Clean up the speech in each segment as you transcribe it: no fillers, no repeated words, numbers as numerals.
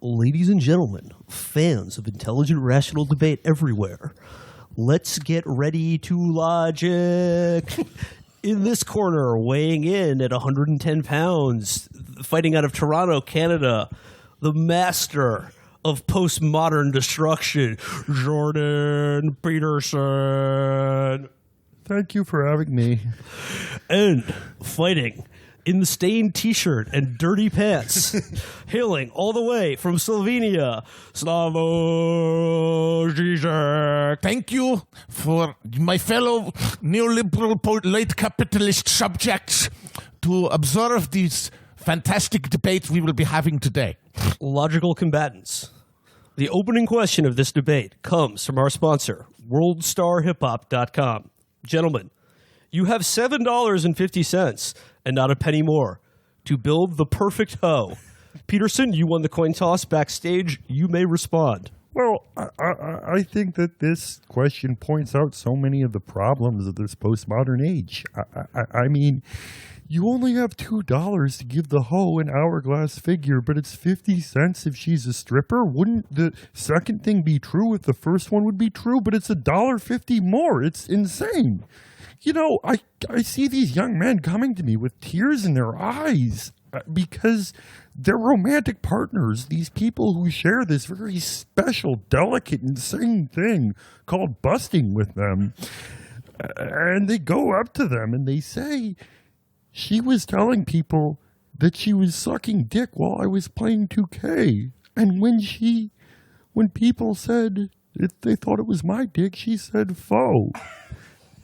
Ladies and gentlemen, fans of intelligent, rational debate everywhere, let's get ready to logic. In this corner, weighing in at 110 pounds, fighting out of Toronto, Canada, the master of postmodern destruction, Jordan Peterson. Thank you for having me. And fighting in the stained t-shirt and dirty pants, hailing all the way from Slovenia, Slavoj Žižek. Thank you for my fellow neoliberal late capitalist subjects to observe these fantastic debates we will be having today. Logical combatants. The opening question of this debate comes from our sponsor, WorldStarHipHop.com. Gentlemen, you have $7.50 and not a penny more to build the perfect hoe. Peterson, you won the coin toss backstage. You may respond. Well, I think that this question points out so many of the problems of this postmodern age. I mean, you only have $2 to give the hoe an hourglass figure, but it's 50 cents if she's a stripper. Wouldn't the second thing be true if the first one would be true? But it's $1.50 more. It's insane. You know, I see these young men coming to me with tears in their eyes because they're romantic partners, these people who share this very special, delicate, insane thing called busting with them. And they go up to them and they say, she was telling people that she was sucking dick while I was playing 2K. And when people said if they thought it was my dick, she said faux.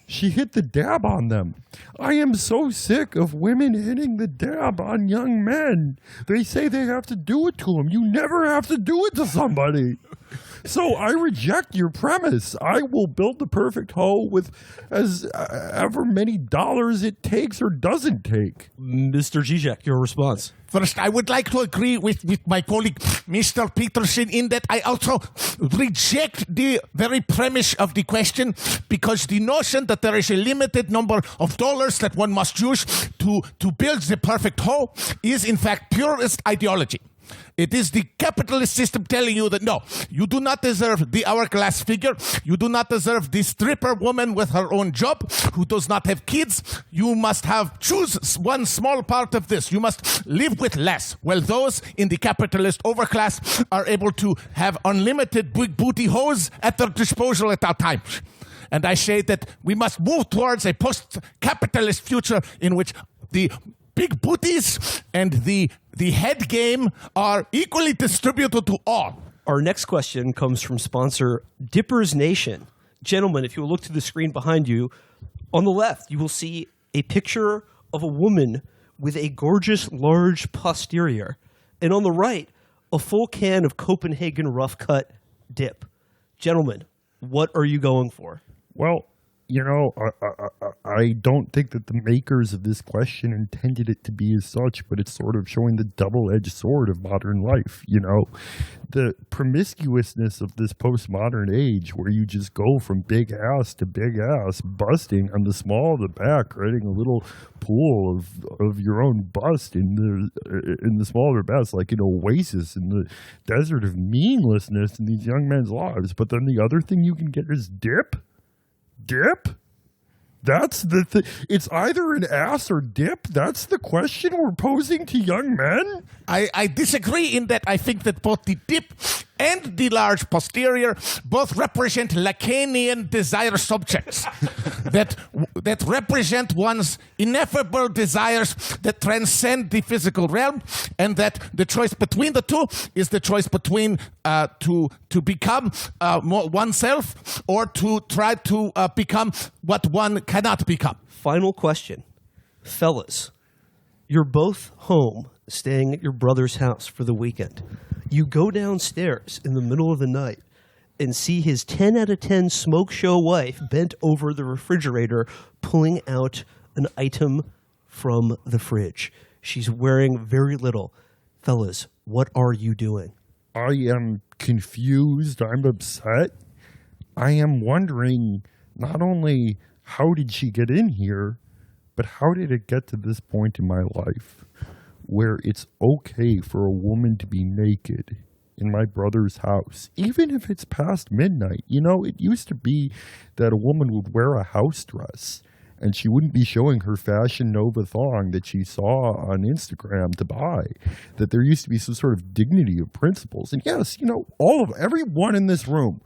She hit the dab on them. I am so sick of women hitting the dab on young men. They say they have to do it to them. You never have to do it to somebody. So I reject your premise. I will build the perfect hoe with ever many dollars it takes or doesn't take. Mr. Žižek, your response. First, I would like to agree with my colleague, Mr. Peterson, in that I also reject the very premise of the question because the notion that there is a limited number of dollars that one must use to build the perfect hoe is, in fact, purist ideology. It is the capitalist system telling you that, no, you do not deserve the hourglass figure. You do not deserve the stripper woman with her own job who does not have kids. You must choose one small part of this. You must live with less. Well, those in the capitalist overclass are able to have unlimited big booty hoes at their disposal at all times. And I say that we must move towards a post-capitalist future in which the big booties and the head game are equally distributed to all. Our next question comes from sponsor Dippers Nation. Gentlemen, if you will look to the screen behind you, on the left, you will see a picture of a woman with a gorgeous, large posterior. And on the right, a full can of Copenhagen Rough Cut dip. Gentlemen, what are you going for? Well, you know, I don't think that the makers of this question intended it to be as such, but it's sort of showing the double-edged sword of modern life, you know. The promiscuousness of this postmodern age where you just go from big ass to big ass, busting on the small of the back, creating a little pool of your own bust in the small of your best, like an oasis in the desert of meaninglessness in these young men's lives. But then the other thing you can get is dip. Dip? That's the thing. It's either an ass or dip. That's the question we're posing to young men? I disagree in that I think that both the dip and the large posterior both represent Lacanian desire subjects that represent one's ineffable desires that transcend the physical realm, and that the choice between the two is the choice between to become more oneself or to try to become what one cannot become. Final question. Fellas, you're both home staying at your brother's house for the weekend. You go downstairs in the middle of the night and see his 10 out of 10 smoke show wife bent over the refrigerator pulling out an item from the fridge. She's wearing very little. Fellas, what are you doing? I am confused. I'm upset. I am wondering not only how did she get in here, but how did it get to this point in my life where it's okay for a woman to be naked in my brother's house, even if it's past midnight. You know, it used to be that a woman would wear a house dress and she wouldn't be showing her Fashion Nova thong that she saw on Instagram to buy, that there used to be some sort of dignity of principles. And yes, you know, everyone in this room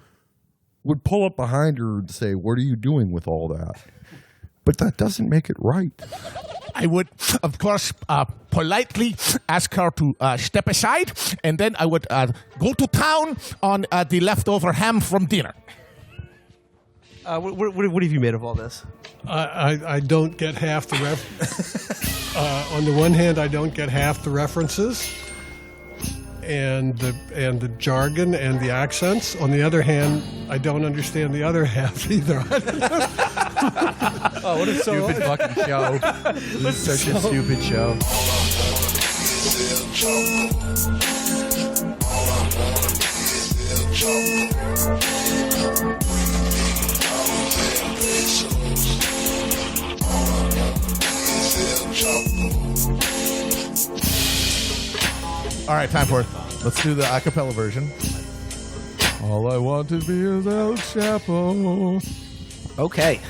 would pull up behind her and say, what are you doing with all that? But that doesn't make it right. I would, of course, politely ask her to step aside, and then I would go to town on the leftover ham from dinner. What have you made of all this? I don't get half the on the one hand, I don't get half the references and the jargon and the accents. On the other hand, I don't understand the other half either. Oh, what a stupid fucking show. This is such a stupid show. All right, time for it. Let's do the a cappella version. All I want to be is El Chapo. Okay.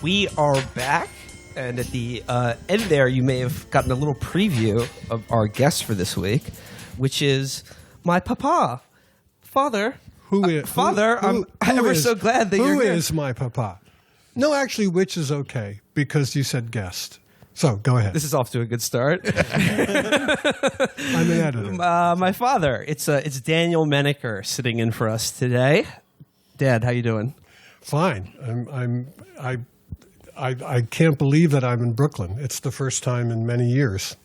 We are back, and at the end there, you may have gotten a little preview of our guest for this week, which is my papa, father. Father, I'm ever so glad that you're here. Who is my papa? No, actually, which is okay, because you said guest. So, go ahead. This is off to a good start. I'm an editor. My father, it's Daniel Menaker sitting in for us today. Dad, how you doing? Fine. I can't believe that I'm in Brooklyn. It's the first time in many years,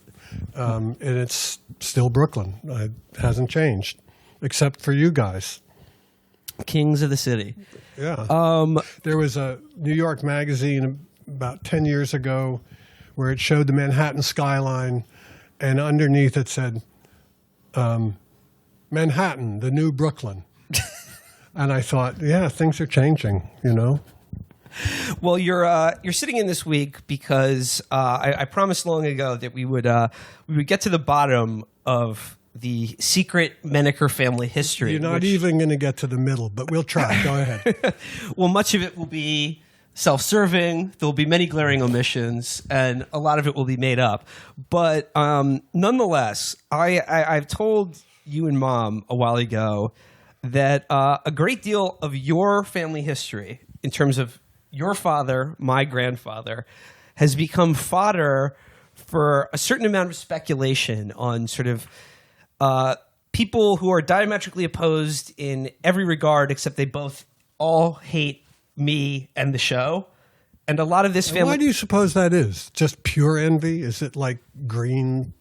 and it's still Brooklyn. It hasn't changed, except for you guys. Kings of the city. Yeah. There was a New York magazine about 10 years ago where it showed the Manhattan skyline, and underneath it said, Manhattan, the new Brooklyn. And I thought, yeah, things are changing, you know. Well, you're sitting in this week because I promised long ago that we would get to the bottom of the secret Menaker family history. You're not even going to get to the middle, but we'll try. Go ahead. Well, much of it will be self-serving. There will be many glaring omissions, and a lot of it will be made up. But nonetheless, I've told you and Mom a while ago that a great deal of your family history, in terms of your father, my grandfather, has become fodder for a certain amount of speculation on sort of people who are diametrically opposed in every regard, except they both all hate me and the show. And a lot of this family... Why do you suppose that is? Just pure envy? Is it like green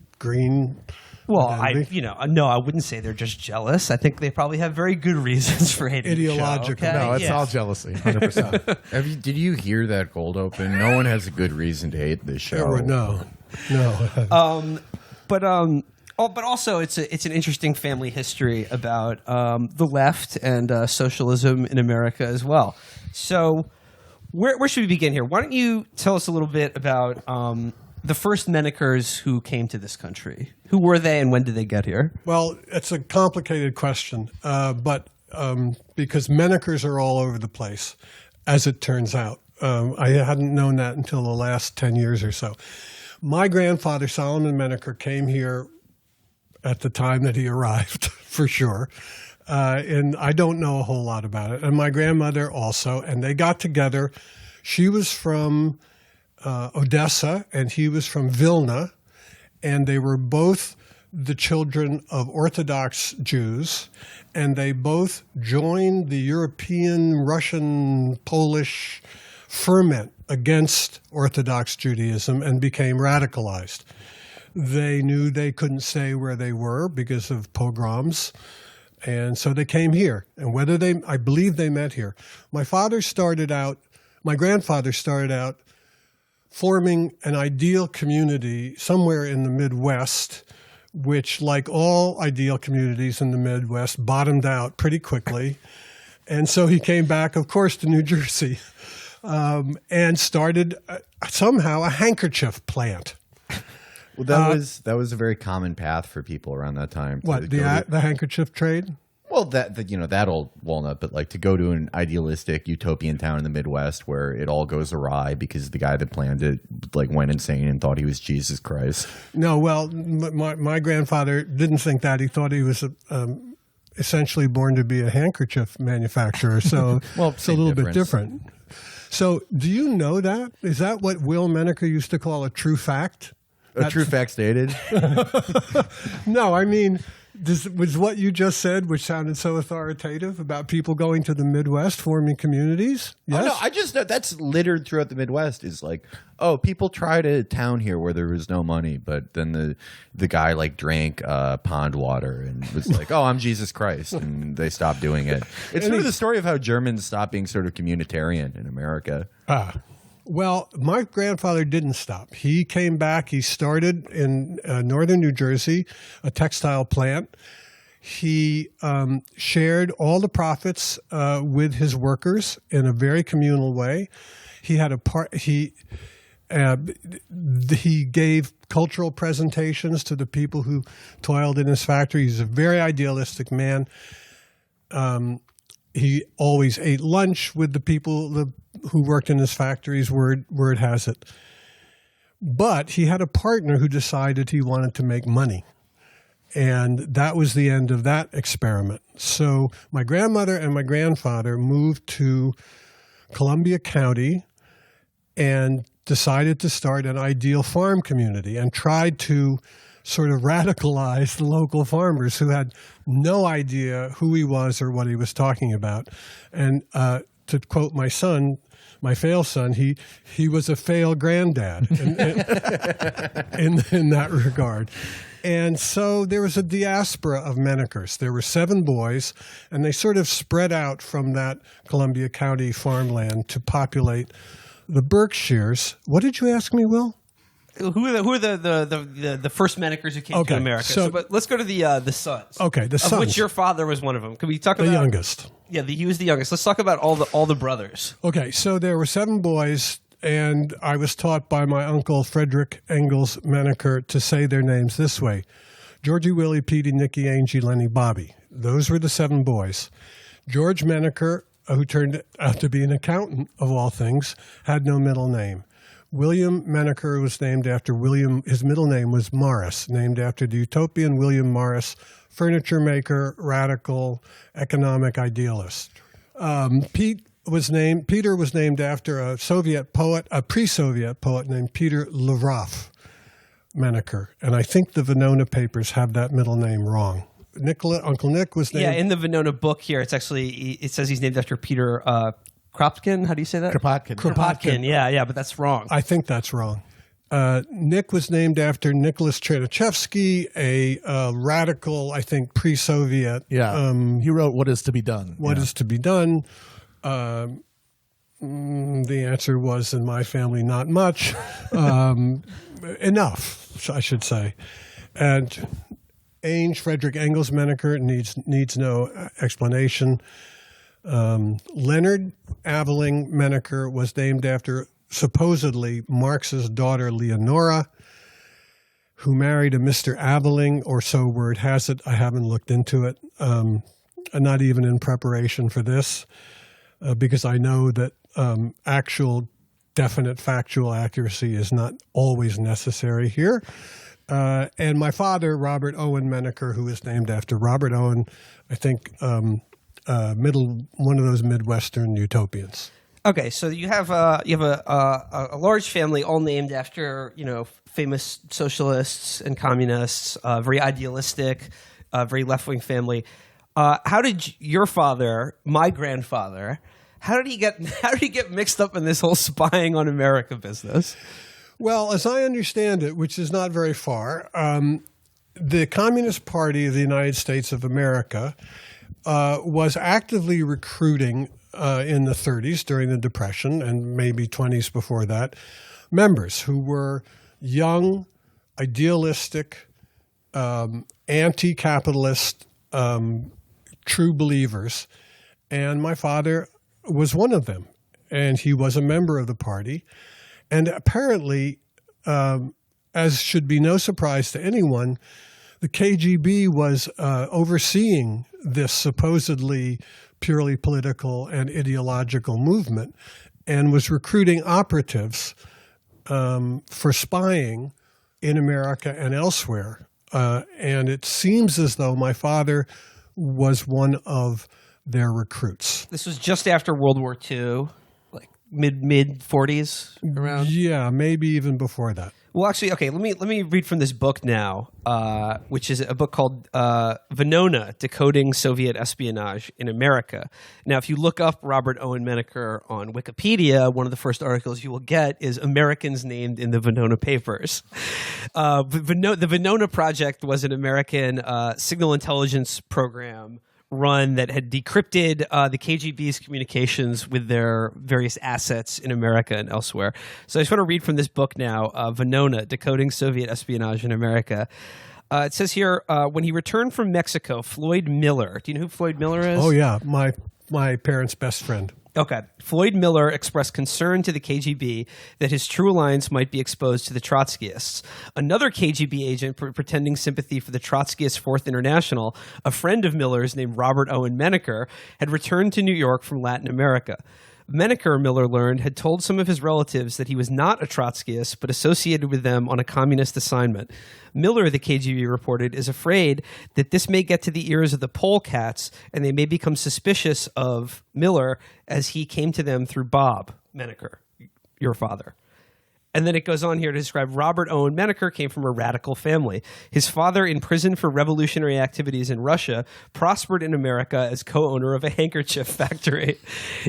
Well, envy? No, I wouldn't say they're just jealous. I think they probably have very good reasons for hating Ideological. the show. Okay? No, it's all jealousy, 100%. Did you hear that cold open? No one has a good reason to hate this show. No. But also, it's an interesting family history about the left and socialism in America as well. So, where should we begin here? Why don't you tell us a little bit about the first Menakers who came to this country? Who were they, and when did they get here? Well, it's a complicated question, but because Menakers are all over the place, as it turns out. I hadn't known that until the last 10 years or so. My grandfather, Solomon Menaker, came here at the time that he arrived, for sure. And I don't know a whole lot about it. And my grandmother also. And they got together. She was from Odessa, and he was from Vilna. And they were both the children of Orthodox Jews. And they both joined the European, Russian, Polish ferment against Orthodox Judaism and became radicalized. They knew they couldn't stay where they were because of pogroms, and so they came here. And I believe they met here. My grandfather started out forming an ideal community somewhere in the Midwest, which, like all ideal communities in the Midwest, bottomed out pretty quickly. And so he came back, of course, to New Jersey, and started somehow a handkerchief plant. Well, that was a very common path for people around that time. What, the handkerchief trade? Well, that old walnut, but like to go to an idealistic utopian town in the Midwest where it all goes awry because the guy that planned it like went insane and thought he was Jesus Christ. No, well, my grandfather didn't think that. He thought he was essentially born to be a handkerchief manufacturer. So it's a little bit different. So do you know that? Is that what Will Menaker used to call a true fact? True fact stated? No, I mean, was what you just said, which sounded so authoritative about people going to the Midwest, forming communities? Yes? Oh, no, I just know that's littered throughout the Midwest. Is like, oh, people tried a town here where there was no money, but then the guy like drank pond water and was like, oh, I'm Jesus Christ, and they stopped doing it. It's sort of the story of how Germans stopped being sort of communitarian in America. Well, my grandfather didn't stop. He came back. He started in northern New Jersey, a textile plant. He shared all the profits with his workers in a very communal way. He had he gave cultural presentations to the people who toiled in his factory. He's a very idealistic man. He always ate lunch with the people who worked in his factories, word has it. But he had a partner who decided he wanted to make money. And that was the end of that experiment. So my grandmother and my grandfather moved to Columbia County and decided to start an ideal farm community and tried to sort of radicalize the local farmers who had no idea who he was or what he was talking about. And to quote my son, my fail son, he was a fail granddad in that regard. And so there was a diaspora of Menakers. There were 7 boys, and they sort of spread out from that Columbia County farmland to populate the Berkshires. What did you ask me, Will? Who are the first Menakers who came to America? But let's go to the sons. Okay, the sons. Of which your father was one of them. Can we talk about the youngest? Yeah, he was the youngest. Let's talk about all the brothers. Okay, so there were 7 boys, and I was taught by my uncle Frederick Engels Menaker to say their names this way: Georgie, Willie, Petey, Nicky, Angie, Lenny, Bobby. Those were the 7 boys. George Menaker, who turned out to be an accountant of all things, had no middle name. William Menaker was named after William. His middle name was Morris, named after the utopian William Morris, furniture maker, radical, economic idealist. Peter was named after a Soviet poet, a pre-Soviet poet named Peter Lvov Menaker, and I think the Venona papers have that middle name wrong. Uncle Nick was named. Yeah, in the Venona book here, it says he's named after Peter. Kropotkin? How do you say that? Kropotkin. Yeah, but that's wrong. I think that's wrong. Nick was named after Nicholas Chernyshevsky, a radical, I think, pre-Soviet. Yeah. He wrote What Is to Be Done. What is to be done? The answer was, in my family, not much. Enough, I should say. And Frederick Engels Menaker needs no explanation. Leonard Aveling Menaker was named after supposedly Marx's daughter Leonora, who married a Mr. Aveling, or so word has it. I haven't looked into it, not even in preparation for this, because I know that actual definite factual accuracy is not always necessary here. And my father, Robert Owen Menaker, who is named after Robert Owen, I think one of those Midwestern utopians. Okay, so you have a large family, all named after famous socialists and communists, very idealistic, very left wing family. How did your father, my grandfather, how did he get mixed up in this whole spying on America business? Well, as I understand it, which is not very far, the Communist Party of the United States of America was actively recruiting in the 30s during the Depression and maybe 20s before that, members who were young, idealistic, anti-capitalist, true believers. And my father was one of them. And he was a member of the party. And apparently as should be no surprise to anyone, the KGB was overseeing this supposedly purely political and ideological movement and was recruiting operatives for spying in America and elsewhere. And it seems as though my father was one of their recruits. This was just after World War II, like mid 40s around. Yeah, maybe even before that. Well, actually, okay. Let me read from this book now, which is a book called Venona: Decoding Soviet Espionage in America. Now, if you look up Robert Owen Menaker on Wikipedia, one of the first articles you will get is Americans named in the Venona papers. The Venona Project was an American signal intelligence program run that had decrypted the KGB's communications with their various assets in America and elsewhere. So I just want to read from this book now, Venona, Decoding Soviet Espionage in America. It says here, when he returned from Mexico, Floyd Miller, do you know who Floyd Miller is? Oh, yeah, my parents' best friend. Okay. Floyd Miller expressed concern to the KGB that his true alliance might be exposed to the Trotskyists. Another KGB agent pretending sympathy for the Trotskyist Fourth International, a friend of Miller's named Robert Owen Menaker, had returned to New York from Latin America. Menaker, Miller learned, had told some of his relatives that he was not a Trotskyist, but associated with them on a communist assignment. Miller, the KGB reported, is afraid that this may get to the ears of the polecats, and they may become suspicious of Miller as he came to them through Bob Menaker, your father. And then it goes on here to describe Robert Owen Menaker came from a radical family. His father, in prison for revolutionary activities in Russia, prospered in America as co-owner of a handkerchief factory.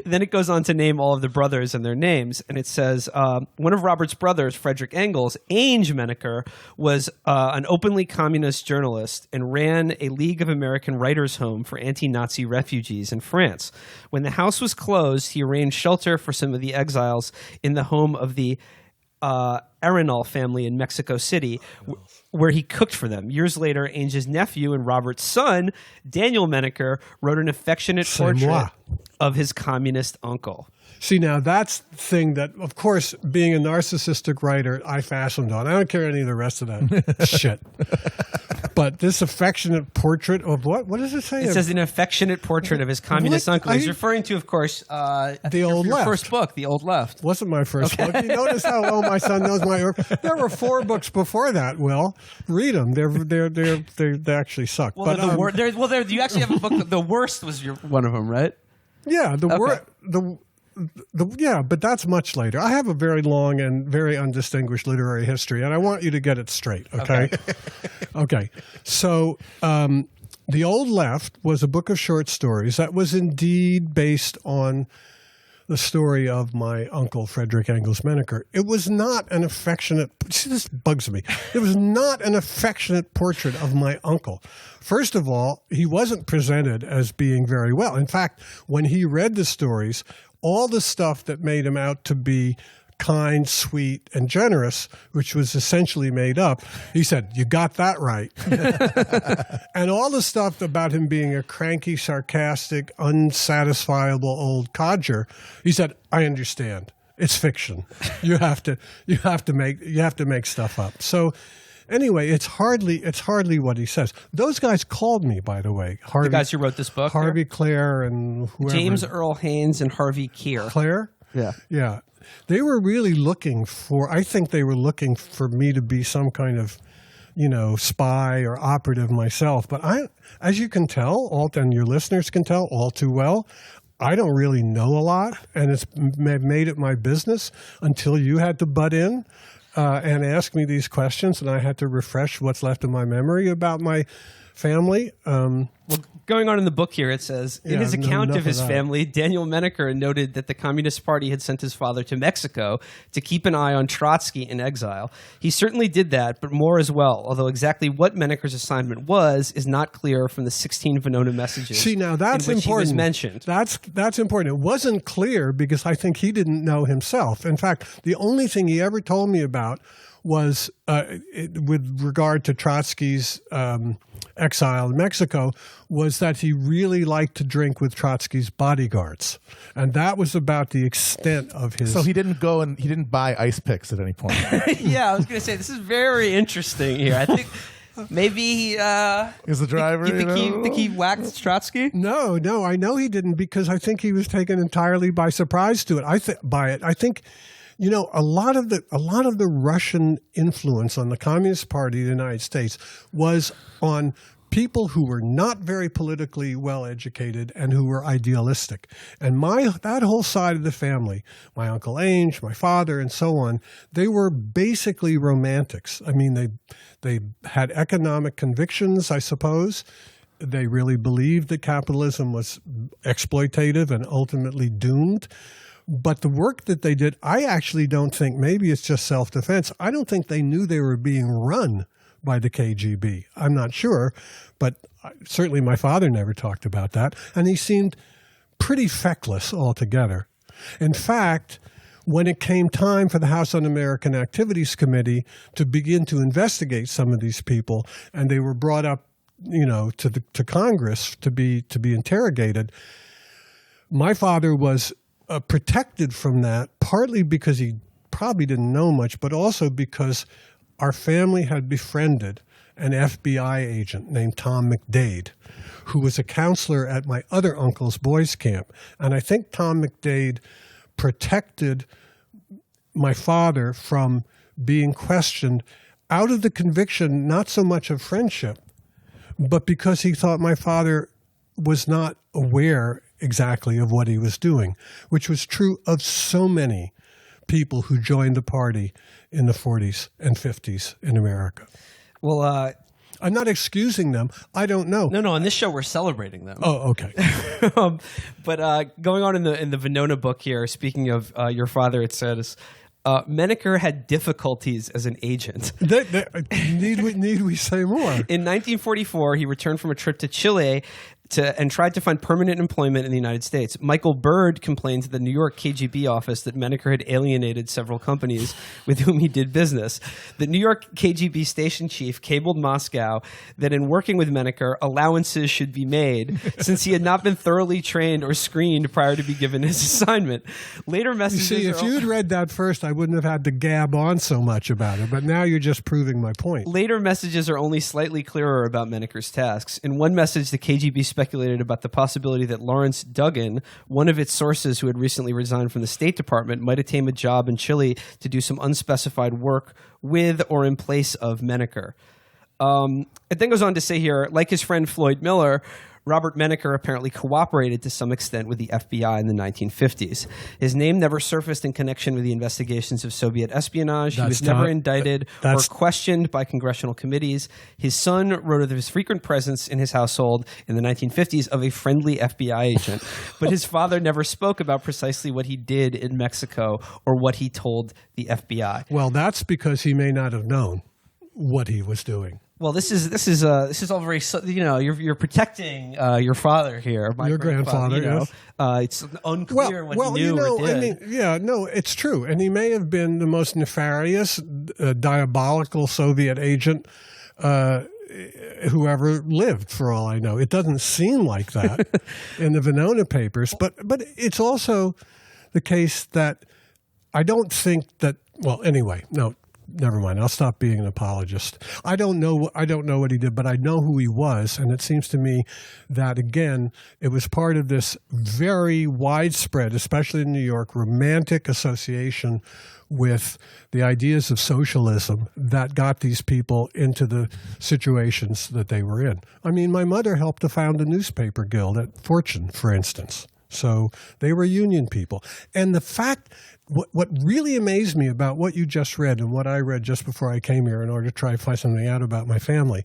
Then it goes on to name all of the brothers and their names. And it says, one of Robert's brothers, Frederick Engels, Ainge Menaker, was an openly communist journalist and ran a League of American Writers' Home for anti-Nazi refugees in France. When the house was closed, he arranged shelter for some of the exiles in the home of the Arenal family in Mexico City, where he cooked for them. Years later, Ainge's nephew and Robert's son, Daniel Menaker, wrote an affectionate portrait of his communist uncle. See, now that's the thing that, of course, being a narcissistic writer, I fastened on. I don't care any of the rest of that shit. But this affectionate portrait of what? What does it say? It says an affectionate portrait of his communist uncle. He's referring to, of course, the Old Left. First book, The Old Left. Wasn't my first book. You notice how well my son knows my work. There were 4 books before that. Will, read them. They actually suck. Well, but you actually have a book. The Worst was one of them, right? Yeah, yeah, but that's much later. I have a very long and very undistinguished literary history, and I want you to get it straight, okay? Okay. So The Old Left was a book of short stories that was indeed based on the story of my uncle, Frederick Engels Menaker. It was not an affectionate – see, this bugs me. It was not an affectionate portrait of my uncle. First of all, he wasn't presented as being very well. In fact, when he read the stories – all the stuff that made him out to be kind, sweet, and generous, which was essentially made up, he said, "You got that right." And all the stuff about him being a cranky, sarcastic, unsatisfiable old codger, he said, "I understand. It's fiction. You have to make stuff up." So anyway, it's hardly what he says. Those guys called me, by the way. The guys who wrote this book? Harvey Clare and whoever. James Earl Haynes and Harvey Keir. Clare? Yeah. Yeah. They were really looking for, I think they were looking for me to be some kind of, spy or operative myself. But as you can tell, and your listeners can tell all too well, I don't really know a lot, and it's made it my business until you had to butt in. And ask me these questions, and I had to refresh what's left of my memory about my family. Well, going on in the book here, it says, in his account of his family, Daniel Menaker noted that the Communist Party had sent his father to Mexico to keep an eye on Trotsky in exile. He certainly did that, but more as well, although exactly what Menaker's assignment was is not clear from the 16 Venona messages. See, now that's in which important. He was mentioned. That's important. It wasn't clear because I think he didn't know himself. In fact, the only thing he ever told me about was, with regard to Trotsky's exile in Mexico, was that he really liked to drink with Trotsky's bodyguards. And that was about the extent of his... So he didn't buy ice picks at any point. Yeah, I was going to say, this is very interesting here. I think maybe he is the driver. You think he whacked Trotsky? No, I know he didn't, because I think he was taken entirely by surprise to it. I think, you know, a lot of the Russian influence on the Communist Party of the United States was on people who were not very politically well educated and who were idealistic. And that whole side of the family, my Uncle Ange, my father, and so on, they were basically romantics. I mean, they had economic convictions, I suppose. They really believed that capitalism was exploitative and ultimately doomed. But the work that they did, I actually don't think, maybe it's just self-defense, I don't think they knew they were being run by the KGB. I'm not sure, but certainly my father never talked about that. And he seemed pretty feckless altogether. In fact, when it came time for the House Un-American Activities Committee to begin to investigate some of these people, and they were brought up, you know, to Congress to be interrogated, my father was protected from that, partly because he probably didn't know much, but also because our family had befriended an FBI agent named Tom McDade, who was a counselor at my other uncle's boys' camp. And I think Tom McDade protected my father from being questioned out of the conviction, not so much of friendship, but because he thought my father was not aware exactly of what he was doing, which was true of so many people who joined the party in the 40s and 50s in America. Well, I'm not excusing them. I don't know. No. On this show, we're celebrating them. Oh, okay. But going on in the Venona book here, speaking of your father, it says Menaker had difficulties as an agent. Need we say more? In 1944, he returned from a trip to Chile and tried to find permanent employment in the United States. Michael Bird complained to the New York KGB office that Menaker had alienated several companies with whom he did business. The New York KGB station chief cabled Moscow that in working with Menaker, allowances should be made since he had not been thoroughly trained or screened prior to be given his assignment. Later messages... You see, if you'd read that first, I wouldn't have had to gab on so much about it, but now you're just proving my point. Later messages are only slightly clearer about Menaker's tasks. In one message, the KGB speculated about the possibility that Lawrence Duggan, one of its sources who had recently resigned from the State Department, might attain a job in Chile to do some unspecified work with or in place of Menaker. It then goes on to say here, like his friend Floyd Miller, Robert Menaker apparently cooperated to some extent with the FBI in the 1950s. His name never surfaced in connection with the investigations of Soviet espionage. He was never indicted or questioned by congressional committees. His son wrote of his frequent presence in his household in the 1950s of a friendly FBI agent, but his father never spoke about precisely what he did in Mexico or what he told the FBI. Well, that's because he may not have known what he was doing. Well, this is all very, you know, you're protecting your father here, your grandfather. You know, yes. It's unclear what he knew you know, or did. I mean, yeah, no, it's true, and he may have been the most nefarious, diabolical Soviet agent who ever lived. For all I know, it doesn't seem like that in the Venona papers, but it's also the case that I don't think that. Well, anyway, no. Never mind. I'll stop being an apologist. I don't know what he did, but I know who he was, and it seems to me that again, it was part of this very widespread, especially in New York, romantic association with the ideas of socialism that got these people into the situations that they were in. I mean, my mother helped to found a newspaper guild at Fortune, for instance. So they were union people. And the fact, what really amazed me about what you just read and what I read just before I came here in order to try to find something out about my family,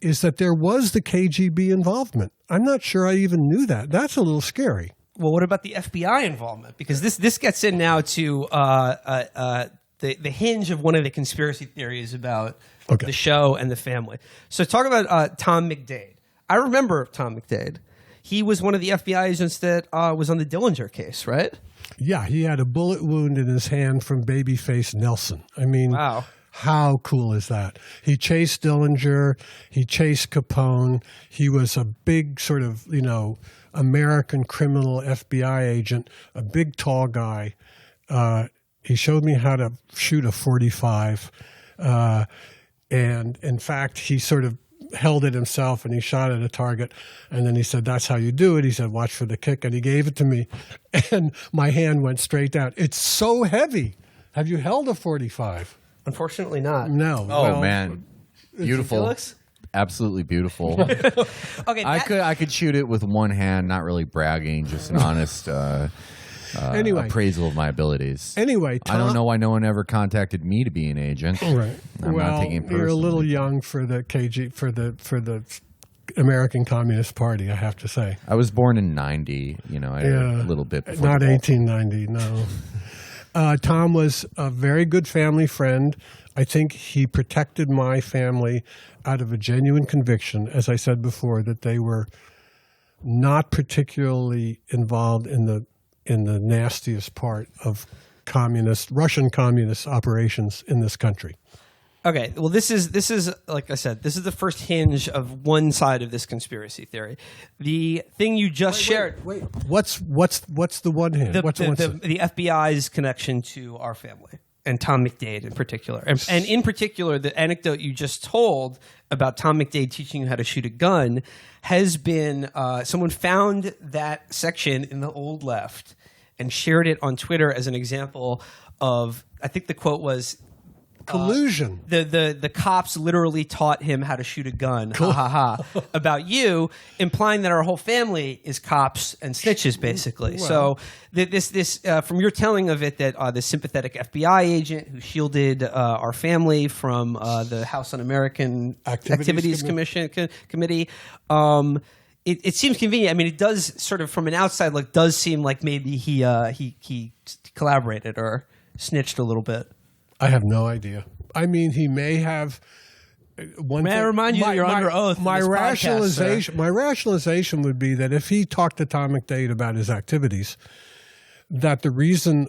is that there was the KGB involvement. I'm not sure I even knew that. That's a little scary. Well, what about the FBI involvement? Because this gets in now to the hinge of one of the conspiracy theories about the show and the family. So talk about Tom McDade. I remember Tom McDade. He was one of the FBI agents that was on the Dillinger case, right? Yeah, he had a bullet wound in his hand from Babyface Nelson. I mean, wow. How cool is that? He chased Dillinger. He chased Capone. He was a big sort of, American criminal FBI agent, a big tall guy. He showed me how to shoot a .45. And in fact, he sort of held it himself and he shot at a target. And then he said, that's how you do it. He said, watch for the kick. And he gave it to me. And my hand went straight down. It's so heavy. Have you held a .45? Unfortunately not. No. Oh, Well, man. Beautiful. Felix? Absolutely beautiful. Okay. I could shoot it with one hand, not really bragging, just an honest Anyway. appraisal of my abilities. Anyway, I don't know why no one ever contacted me to be an agent. Right. I'm not taking it you're a personally. little young for the for the American Communist Party, I have to say. I was born in 90. I had a little bit before. Not the wall. 1890, no. Tom was a very good family friend. I think he protected my family out of a genuine conviction, as I said before, that they were not particularly involved in the nastiest part of Russian communist operations in this country. Okay, well, this is like I said, this is the first hinge of one side of this conspiracy theory. The thing you just shared. Wait. What's the one hand? The FBI's connection to our family and Tom McDade in particular. And in particular, the anecdote you just told about Tom McDade teaching you how to shoot a gun has been someone found that section in the old left and shared it on Twitter as an example of, I think the quote was, collusion. The cops literally taught him how to shoot a gun, ha ha ha, about you, implying that our whole family is cops and snitches, basically. Well. So this from your telling of it, that the sympathetic FBI agent who shielded our family from the House Un-American Activities Committee. It seems convenient. I mean, it does sort of from an outside look does seem like maybe he collaborated or snitched a little bit. I have no idea. I mean, he may have. May I remind you that you're under oath? My in this my rationalization would be that if he talked to Tom McDade about his activities, that the reason.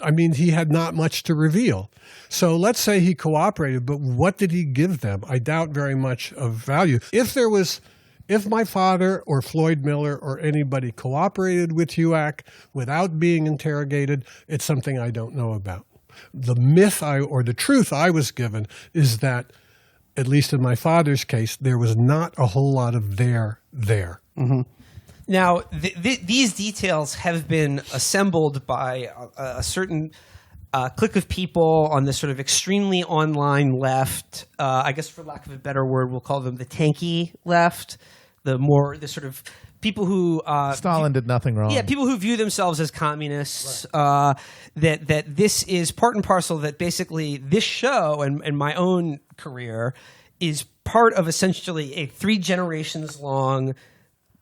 He had not much to reveal. So let's say he cooperated, but what did he give them? I doubt very much of value. If my father or Floyd Miller or anybody cooperated with HUAC without being interrogated, it's something I don't know about. The myth or the truth I was given is that, at least in my father's case, there was not a whole lot of there. Mm-hmm. Now, these details have been assembled by a certain clique of people on this sort of extremely online left. I guess, for lack of a better word, we'll call them the tanky left. The sort of people who Stalin did nothing wrong. Yeah, people who view themselves as communists. Right. That this is part and parcel. That basically this show and my own career is part of essentially a 3 generations long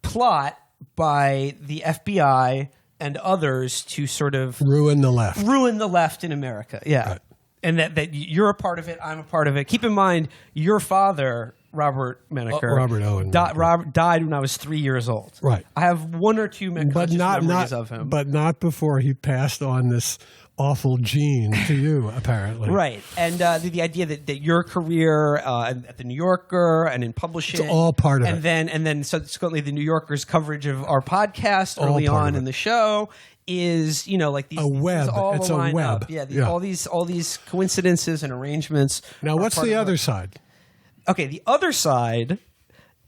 plot by the FBI and others to sort of ruin the left in America. Yeah, right. And that you're a part of it. I'm a part of it. Keep in mind, your father, Robert Menaker, Robert Owen, died when I was 3 years old. Right. I have one or two memories of him, but not before he passed on this awful gene to you, apparently. Right. And the idea that your career at the New Yorker and in publishing, it's all part of it. And then subsequently the New Yorker's coverage of our podcast all early on in the show is, like these, a web. All it's a web. Up. Yeah, all these coincidences and arrangements. Now, what's the other side? Okay, the other side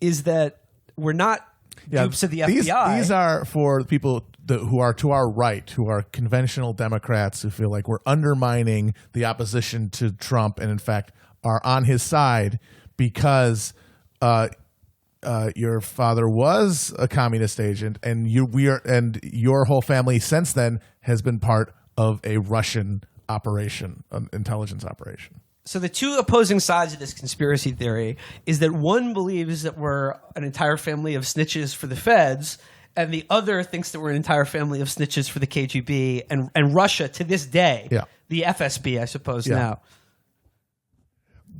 is that we're not dupes of the FBI. These are for people who are to our right, who are conventional Democrats who feel like we're undermining the opposition to Trump and, in fact, are on his side because your father was a communist agent and your whole family since then has been part of a Russian operation, an intelligence operation. So the two opposing sides of this conspiracy theory is that one believes that we're an entire family of snitches for the feds, and the other thinks that we're an entire family of snitches for the KGB and Russia to this day. Yeah. The FSB, I suppose, now.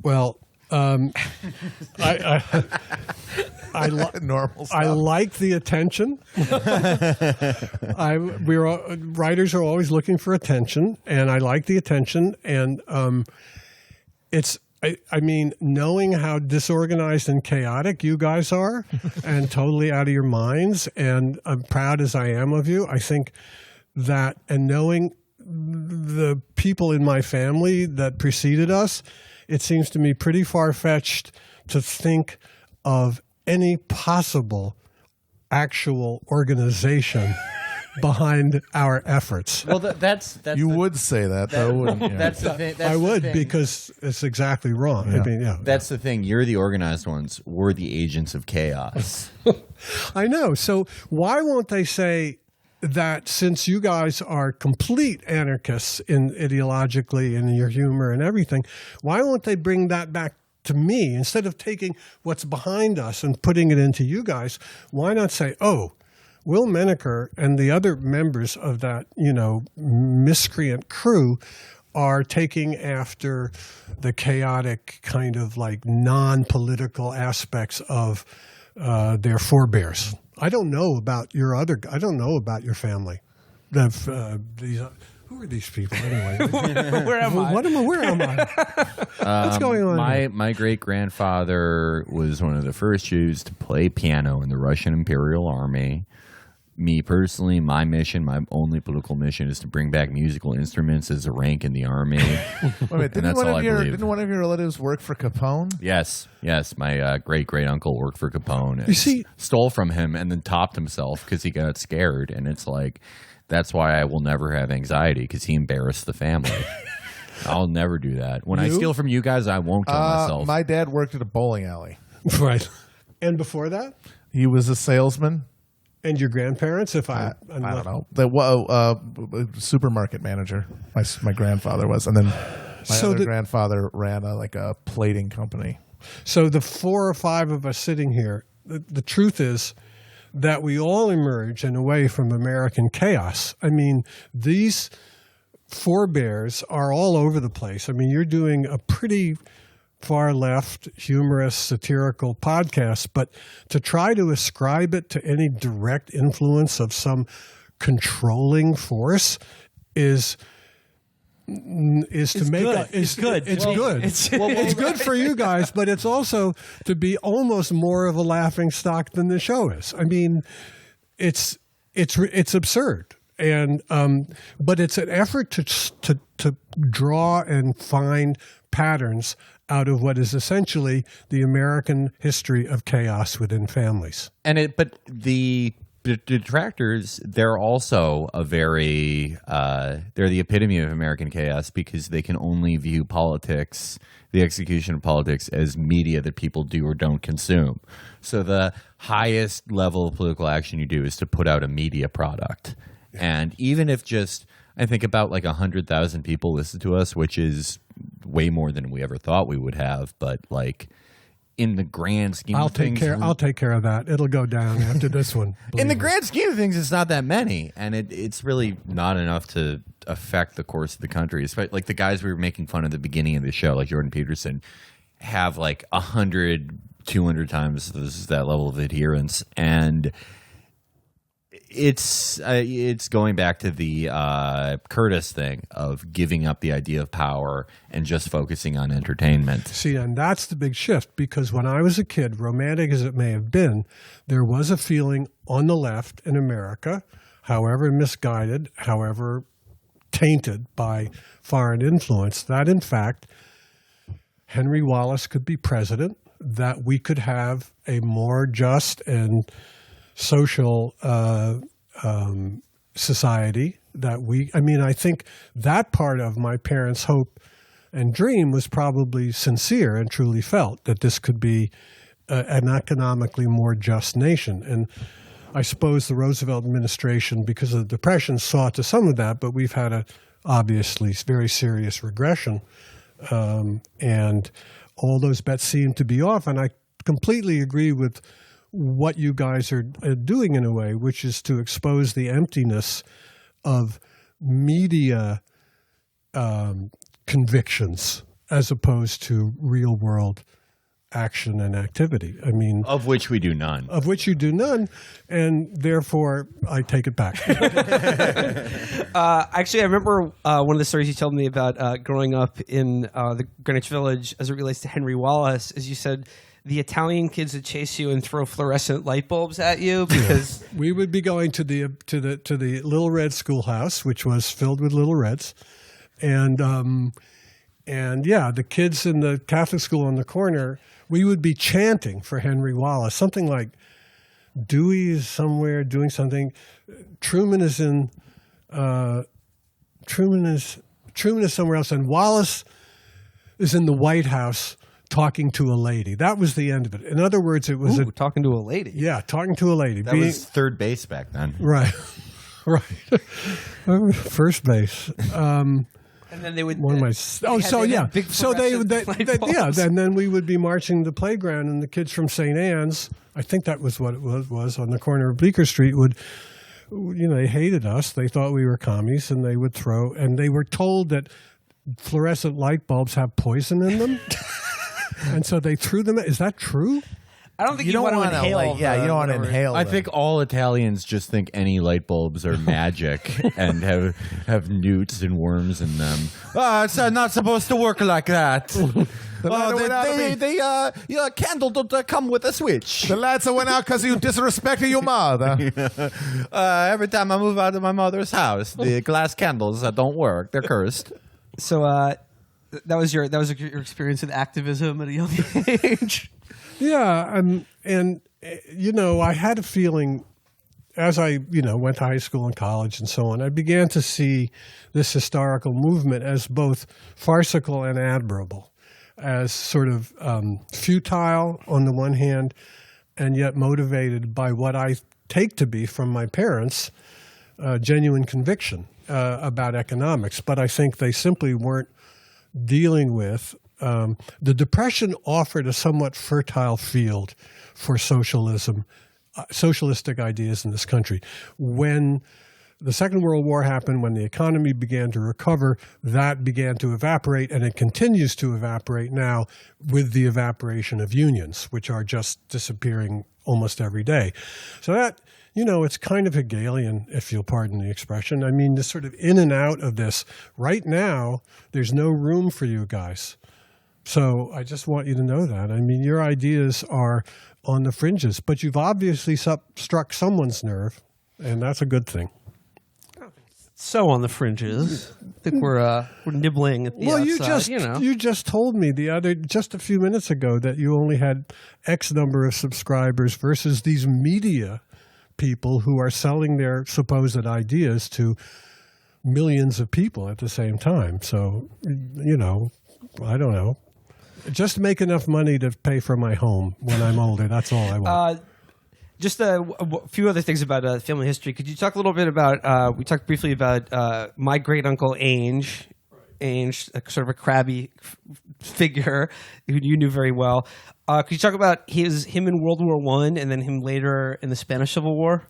Well, I like the attention. Writers are always looking for attention, and I like the attention. And I mean, knowing how disorganized and chaotic you guys are and totally out of your minds, and I'm proud as I am of you, I think that, and knowing the people in my family that preceded us, it seems to me pretty far-fetched to think of any possible actual organization behind our efforts. Well, that's You would say that, though, wouldn't you? That's the thing. I would, because it's exactly wrong. Yeah. I mean, yeah. That's the thing. You're the organized ones. We're the agents of chaos. I know. So why won't they say that since you guys are complete anarchists in ideologically and in your humor and everything, why won't they bring that back to me instead of taking what's behind us and putting it into you guys? Why not say, oh, Will Menaker and the other members of that, miscreant crew are taking after the chaotic kind of like non-political aspects of their forebears. I don't know about your family. Who are these people anyway? Where am I? Where am I? What's going on? My great grandfather was one of the first Jews to play piano in the Russian Imperial Army. Me personally, my only political mission is to bring back musical instruments as a rank in the army. Wait, didn't one of your relatives work for Capone? Yes. My great uncle worked for Capone. You see, stole from him and then topped himself because he got scared. And it's like, that's why I will never have anxiety, because he embarrassed the family. I'll never do that. When I steal from you guys, I won't kill myself. My dad worked at a bowling alley. right. And before that, He was a salesman. and your grandparents, I don't know. The supermarket manager. My grandfather was, and then my other grandfather ran a plating company. So the 4 or 5 of us sitting here, the truth is that we all emerge in a way from American chaos. I mean, these forebears are all over the place. I mean, you're doing a pretty far left, humorous, satirical podcast, but to try to ascribe it to any direct influence of some controlling force is to make good. It's good. It's Well, good. It's good for you guys, but it's also to be almost more of a laughing stock than the show is. I mean, it's absurd, and but it's an effort to draw and find patterns out of what is essentially the American history of chaos within families. But the detractors, they're also they're the epitome of American chaos, because they can only view politics, the execution of politics, as media that people do or don't consume. So the highest level of political action you do is to put out a media product. Yeah. And even if I think about 100,000 people listen to us, which is way more than we ever thought we would have, but in the grand scheme of things, I'll take care of that. It'll go down after this one. In the grand scheme of things, it's not that many, and it's really not enough to affect the course of the country. It's like the guys we were making fun of at the beginning of the show, like Jordan Peterson, have 100, 200 times that level of adherence, and it's going back to the Curtis thing of giving up the idea of power and just focusing on entertainment. See, and that's the big shift, because when I was a kid, romantic as it may have been, there was a feeling on the left in America, however misguided, however tainted by foreign influence, that in fact Henry Wallace could be president, that we could have a more just and social society, I think that part of my parents' hope and dream was probably sincere and truly felt, that this could be an economically more just nation. And I suppose the Roosevelt administration, because of the Depression, saw to some of that, but we've had a obviously very serious regression. And all those bets seem to be off. And I completely agree with what you guys are doing in a way, which is to expose the emptiness of media convictions as opposed to real world action and activity. I mean, Of which we do none. of which you do none, and therefore I take it back. Actually, I remember one of the stories you told me about growing up in the Greenwich Village as it relates to Henry Wallace. As you said, the Italian kids would chase you and throw fluorescent light bulbs at you because We would be going to the Little Red Schoolhouse, which was filled with Little Reds, and yeah, the kids in the Catholic school on the corner. We would be chanting for Henry Wallace, something like Dewey is somewhere doing something. Truman is somewhere else, and Wallace is in the White House talking to a lady. That was the end of it. In other words, it was talking to a lady. yeah, talking to a lady. That was third base back then. right, right. First base. And then they would. One of my had big fluorescent light bulbs. and then we would be marching the playground, and the kids from St. Anne's, I think that was what it was on the corner of Bleecker Street, would, they hated us. They thought we were commies, and they would throw. And they were told that fluorescent light bulbs have poison in them, and so they threw them. Is that true? I don't think You don't want to want to inhale. you don't want to inhale. I them. think all Italians just think any light bulbs are magic and have newts and worms in them. It's not supposed to work like that. The candle don't come with a switch. The lights that went out because you disrespected your mother. Every time I move out of my mother's house, the glass candles don't work. They're cursed. So that was your experience with activism at a young age. Yeah, and I had a feeling as I went to high school and college and so on. I began to see this historical movement as both farcical and admirable, as sort of futile on the one hand, and yet motivated by what I take to be from my parents genuine conviction about economics. But I think they simply weren't dealing with. The Depression offered a somewhat fertile field for socialistic ideas in this country. When the Second World War happened, when the economy began to recover, that began to evaporate, and it continues to evaporate now with the evaporation of unions, which are just disappearing almost every day. So that, it's kind of Hegelian, if you'll pardon the expression. I mean, this sort of in and out of this. Right now, there's no room for you guys. So I just want you to know that. I mean, your ideas are on the fringes, but you've obviously struck someone's nerve, and that's a good thing. So on the fringes, I think we're nibbling at the outside. You just told me just a few minutes ago that you only had X number of subscribers versus these media people who are selling their supposed ideas to millions of people at the same time. So, I don't know. Just make enough money to pay for my home when I'm older. That's all I want. Just a few other things about family history. Could you talk a little bit about, we talked briefly about my great-uncle Ainge, sort of a crabby figure who you knew very well. Could you talk about him in World War I and then him later in the Spanish Civil War?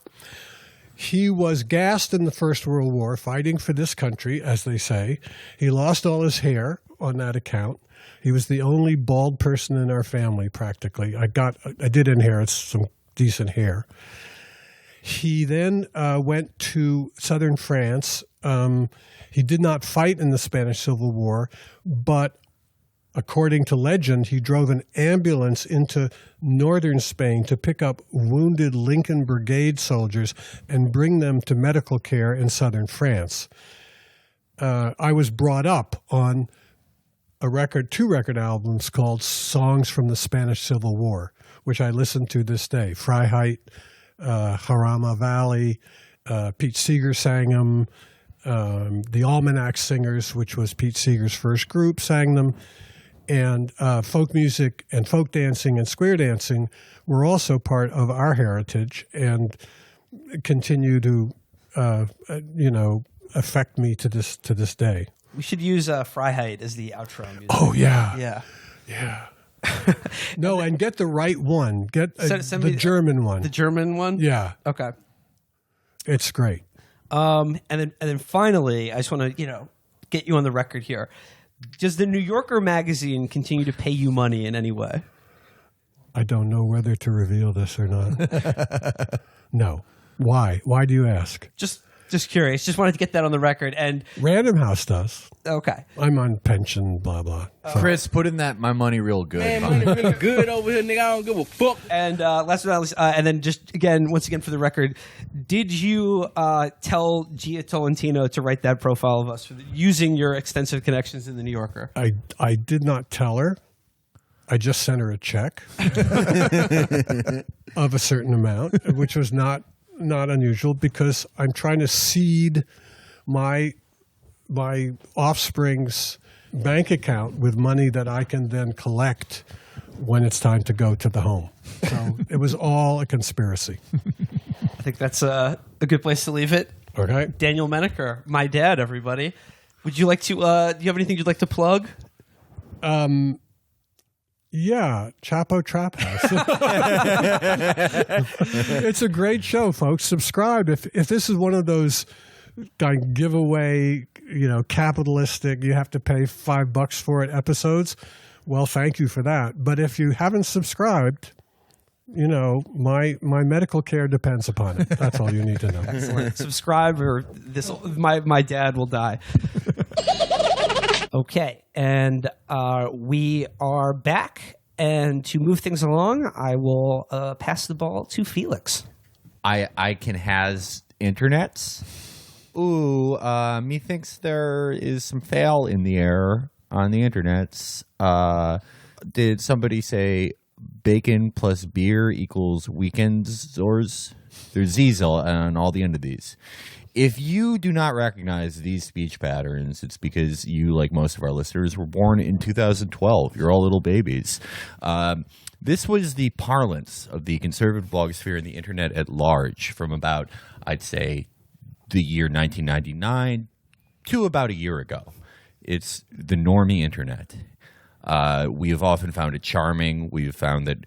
He was gassed in the First World War, fighting for this country, as they say. He lost all his hair on that account. He was the only bald person in our family, practically. I did inherit some decent hair. He then went to southern France. He did not fight in the Spanish Civil War, but according to legend, he drove an ambulance into northern Spain to pick up wounded Lincoln Brigade soldiers and bring them to medical care in southern France. I was brought up on two record albums called Songs from the Spanish Civil War, which I listen to this day. Freiheit, Jarama Valley, Pete Seeger sang them. The Almanac Singers, which was Pete Seeger's first group, sang them. And folk music and folk dancing and square dancing were also part of our heritage and continue to, affect me to this day. We should use Freiheit as the outro music. Oh, yeah. Yeah. Yeah. No, and get the right one. Get Send the me German one. The German one? Yeah. Okay. It's great. And then finally, I just want to, get you on the record here. Does the New Yorker magazine continue to pay you money in any way? I don't know whether to reveal this or not. No. Why? Why do you ask? Just curious. Just wanted to get that on the record. And Random House does. okay. I'm on pension, blah, blah. Chris, put in that my money real good. Man, money really good over here, nigga. I don't give a fuck. And last but not least, and then just once again for the record, did you tell Gia Tolentino to write that profile of us using your extensive connections in the New Yorker? I did not tell her. I just sent her a check of a certain amount, which was not unusual because I'm trying to seed my offspring's bank account with money that I can then collect when it's time to go to the home. So it was all a conspiracy. I think that's a good place to leave it. Okay. Daniel Menaker, my dad, everybody. Would you like to, do you have anything you'd like to plug? Yeah, Chapo Trap House. It's a great show, folks. Subscribe. If this is one of those giveaway, capitalistic, you have to pay $5 for it episodes, well, thank you for that. But if you haven't subscribed, my medical care depends upon it. That's all you need to know. Excellent. Subscribe or my dad will die. Okay, and we are back. And to move things along, I will pass the ball to Felix. I can has internets. Ooh, methinks there is some fail in the air on the internets. Did somebody say bacon plus beer equals weekends? There's Ziesel on all the end of these. If you do not recognize these speech patterns, it's because you, like most of our listeners, were born in 2012. You're all little babies. This was the parlance of the conservative blogosphere and the internet at large from about, I'd say, the year 1999 to about a year ago. It's the normie internet. We have often found it charming. We've found that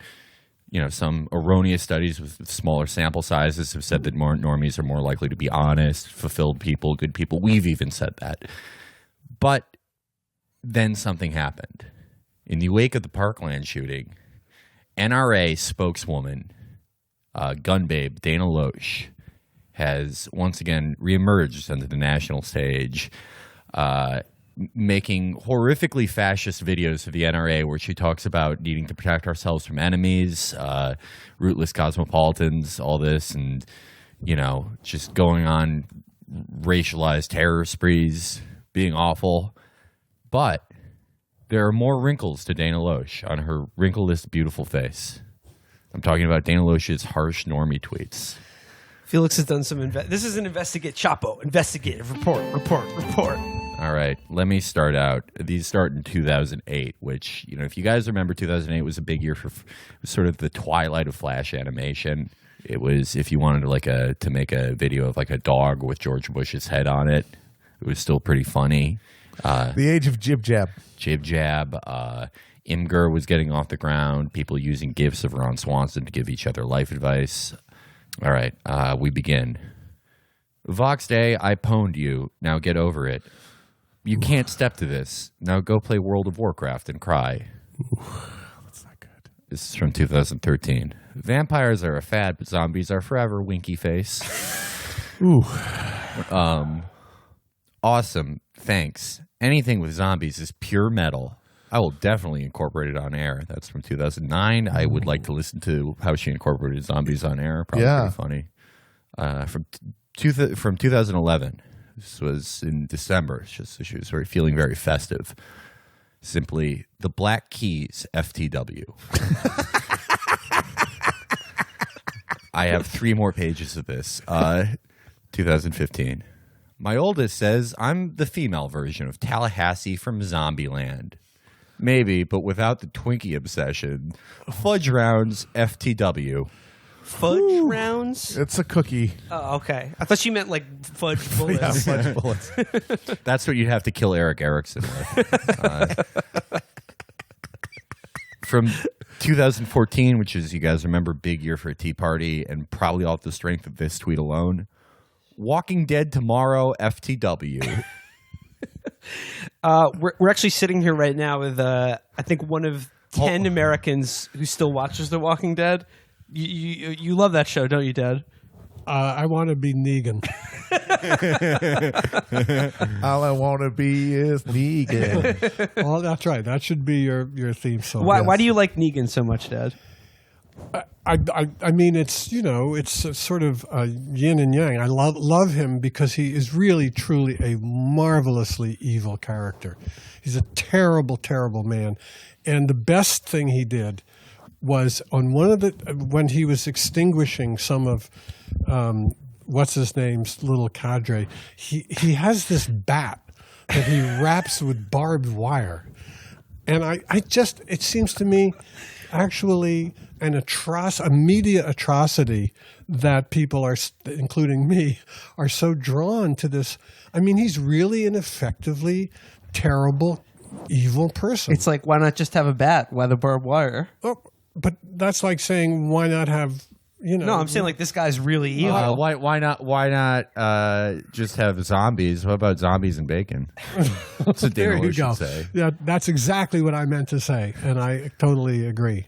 some erroneous studies with smaller sample sizes have said that more normies are more likely to be honest, fulfilled people, good people. We've even said that. But then something happened. In the wake of the Parkland shooting, NRA spokeswoman, gun babe Dana Loesch, has once again reemerged onto the national stage, making horrifically fascist videos of the NRA where she talks about needing to protect ourselves from enemies, rootless cosmopolitans, all this, and, just going on racialized terror sprees, being awful. But there are more wrinkles to Dana Loesch on her wrinkleless, beautiful face. I'm talking about Dana Loesch's harsh normie tweets. Felix has done some this is an investigate Chapo. Investigative report. All right, let me start out. These start in 2008, which, if you guys remember, 2008 was a big year for sort of the twilight of Flash animation. It was, if you wanted to make a video of like a dog with George Bush's head on it, it was still pretty funny. The age of Jib Jab. Jib Jab. Imgur was getting off the ground. People using GIFs of Ron Swanson to give each other life advice. All right, we begin. Vox Day, I pwned you. Now get over it. You can't step to this. Now go play World of Warcraft and cry. That's not good. This is from 2013. Vampires are a fad, but zombies are forever, winky face. Ooh. Awesome. Thanks. Anything with zombies is pure metal. I will definitely incorporate it on air. That's from 2009. I would like to listen to how she incorporated zombies on air. Probably pretty funny. From 2011. This was in December. It's just she was feeling very festive. Simply, the Black Keys FTW. I have 3 more pages of this. 2015. My oldest says I'm the female version of Tallahassee from Zombieland. Maybe, but without the Twinkie obsession. Fudge Rounds FTW. Fudge rounds? It's a cookie. Oh, okay. I thought you meant like fudge bullets. Yeah, fudge bullets. That's what you'd have to kill Eric Erickson with. From 2014, which is, you guys remember, big year for a Tea Party, and probably off the strength of this tweet alone. Walking Dead Tomorrow FTW. We're actually sitting here right now with I think one of 10 Americans who still watches The Walking Dead. You love that show, don't you, Dad? I want to be Negan. All I want to be is Negan. Oh, that's right. That should be your theme song. Why do you like Negan so much, Dad? I mean, it's a sort of yin and yang. I love him because he is really, truly a marvelously evil character. He's a terrible, terrible man. And the best thing he did was on when he was extinguishing some of what's his name's little cadre, he has this bat that he wraps with barbed wire. And it seems to me actually a media atrocity that people are, including me, are so drawn to this. I mean, he's really an effectively terrible, evil person. It's like, why not just have a bat? Why the barbed wire? Oh, but that's like saying, why not have, No, I'm saying like this guy's really evil. Why not just have zombies? What about zombies and bacon? That's what There Dana you should go. say. Yeah, that's exactly what I meant to say, and I totally agree.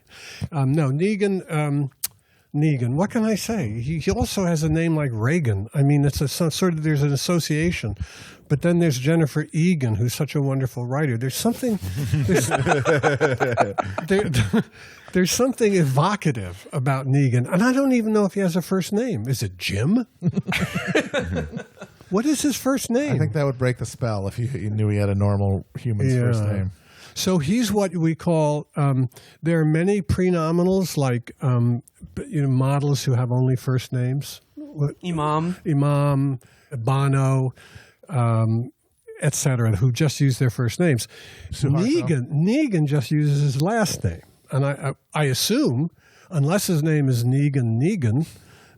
No, Negan. What can I say? He also has a name like Reagan. I mean, it's there's an association. But then there's Jennifer Egan, who's such a wonderful writer. There's something there's something evocative about Negan, and I don't even know if he has a first name. Is it Jim? What is his first name? I think that would break the spell if you knew he had a normal human's first name. So he's what we call. There are many prenominals, like models who have only first names. Imam, Bono, etc., who just use their first names. Negan just uses his last name, and I assume, unless his name is Negan,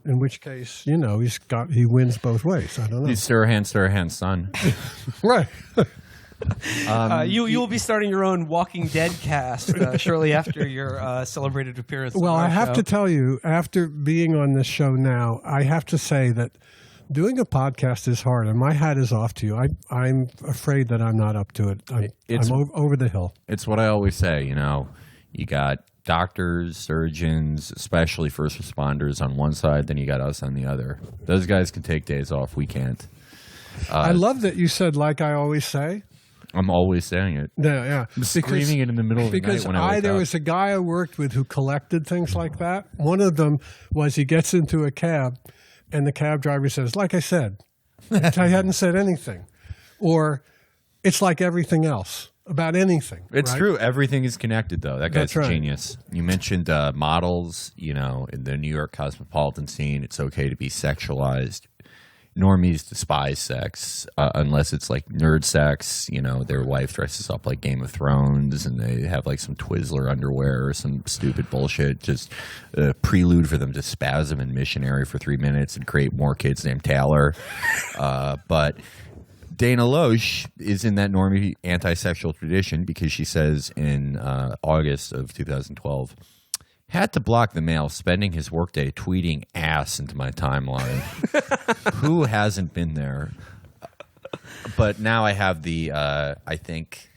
in which case he wins both ways. I don't know. He's Sirhan son. Right. you will be starting your own Walking Dead cast shortly after your celebrated appearance. Well, on our I have show. to tell you, after being on this show now, I have to say that doing a podcast is hard, and my hat is off to you. I'm afraid that I'm not up to it. I'm over the hill. It's what I always say, you got doctors, surgeons, especially first responders on one side, then you got us on the other. Those guys can take days off. We can't. I love that you said, like I always say. I'm always saying it. Yeah. I'm screaming it in the middle of the night when I wake there up. was a guy I worked with who collected things like that. One of them was he gets into a cab, and the cab driver says, like I said, I hadn't said anything. Or it's like everything else about anything. It's right? true. Everything is connected, though. That guy's That's right. a genius. You mentioned models, in the New York cosmopolitan scene, it's okay to be sexualized. Normies despise sex, unless it's like nerd sex. Their wife dresses up like Game of Thrones, and they have like some Twizzler underwear or some stupid bullshit. Just a prelude for them to spasm and missionary for 3 minutes and create more kids named Taylor. But Dana Loesch is in that normie anti-sexual tradition because she says in August of 2012, had to block the mail, spending his workday tweeting ass into my timeline. Who hasn't been there? But now I have the, I think...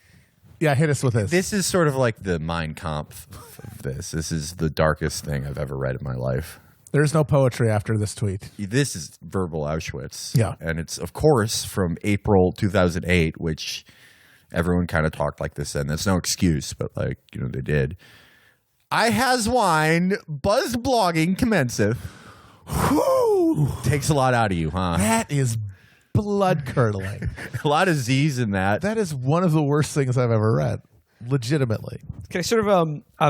Yeah, hit us with this. This is sort of like the Mein Kampf of this. This is the darkest thing I've ever read in my life. There's no poetry after this tweet. This is verbal Auschwitz. Yeah. And it's, of course, from April 2008, which everyone kind of talked like this, and that's no excuse, but they did. I has wine, buzz blogging commenceth. Whew. Takes a lot out of you, huh? That is blood curdling. A lot of Z's in that. That is one of the worst things I've ever read. Legitimately. Can I sort of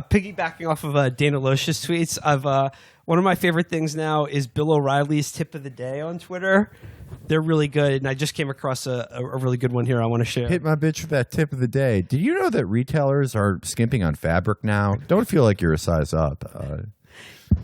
piggybacking off of Dana Loesch's tweets? One of my favorite things now is Bill O'Reilly's tip of the day on Twitter. They're really good, and I just came across a really good one here I want to share. Hit my bitch with that tip of the day. Did you know that retailers are skimping on fabric now? Don't feel like you're a size up.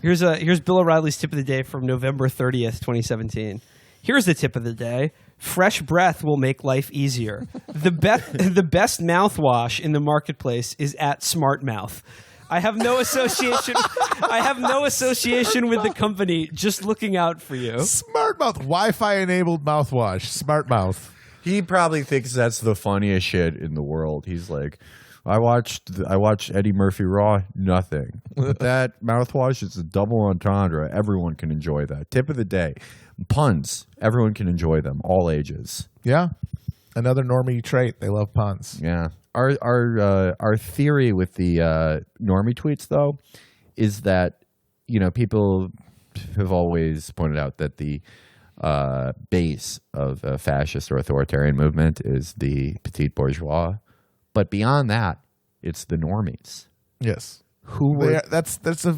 Here's Bill O'Reilly's tip of the day from November 30th, 2017. Here's the tip of the day. Fresh breath will make life easier. The best mouthwash in the marketplace is at Smart Mouth. I have no association. With the company. Just looking out for you. Smart Mouth, Wi-Fi enabled mouthwash. Smart Mouth. He probably thinks that's the funniest shit in the world. He's like, I watched Eddie Murphy Raw. Nothing. But that mouthwash is a double entendre. Everyone can enjoy that. Tip of the day. Puns. Everyone can enjoy them. All ages. Yeah. Another normie trait. They love puns. Yeah. Our theory with the normie tweets, though, is that, people have always pointed out that the base of a fascist or authoritarian movement is the petite bourgeois. But beyond that, it's the normies. Yes. Who were... There's a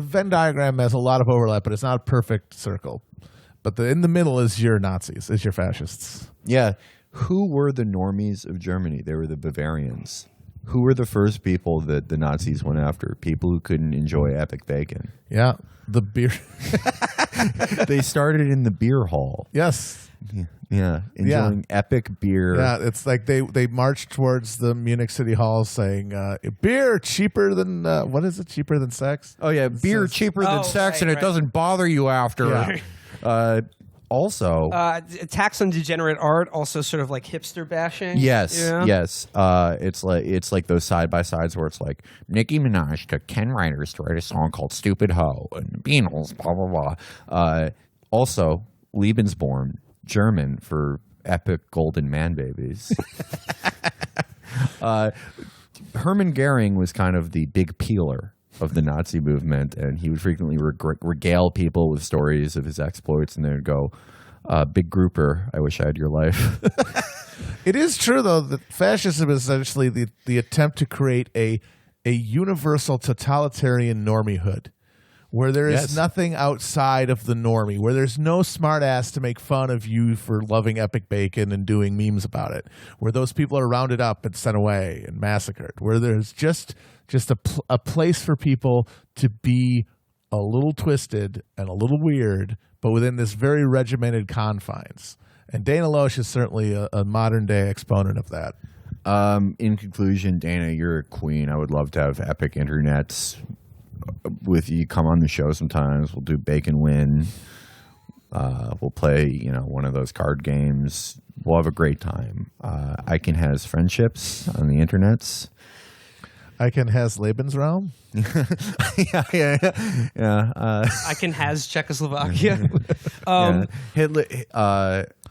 Venn diagram that has a lot of overlap, but it's not a perfect circle. But in the middle is your Nazis, is your fascists. Yeah. Who were the normies of Germany? They were the Bavarians. Who were the first people that the Nazis went after? People who couldn't enjoy epic bacon. Yeah. The beer. They started in the beer hall. Yes. Yeah, enjoying epic beer. Yeah, it's like they marched towards the Munich City Hall saying, beer cheaper than, what is it, cheaper than sex? Oh, yeah, beer cheaper than sex, and it doesn't bother you after. Yeah. Also... attacks on degenerate art, also sort of like hipster bashing. Yes, yeah. yes. It's like those side-by-sides where it's like, Nicki Minaj took 10 writers to write a song called Stupid Ho, and the Beatles, blah, blah, blah. Also, Lebensborn, German for epic golden man babies. Hermann Goering was kind of the big peeler of the Nazi movement, and he would frequently regale people with stories of his exploits, and they would go, big grouper, I wish I had your life. It is true, though, that fascism is essentially the attempt to create a universal totalitarian normiehood, where there is nothing outside of the normie, where there's no smart ass to make fun of you for loving epic bacon and doing memes about it, where those people are rounded up and sent away and massacred, where there's just a place for people to be a little twisted and a little weird, but within this very regimented confines. And Dana Loesch is certainly a modern-day exponent of that. In conclusion, Dana, you're a queen. I would love to have epic internets with you. Come on the show sometimes. We'll do Bacon Win. We'll play, one of those card games. We'll have a great time. Icon has friendships on the internets. Icon has Lebensraum. Yeah. Icon has Czechoslovakia. Hitler.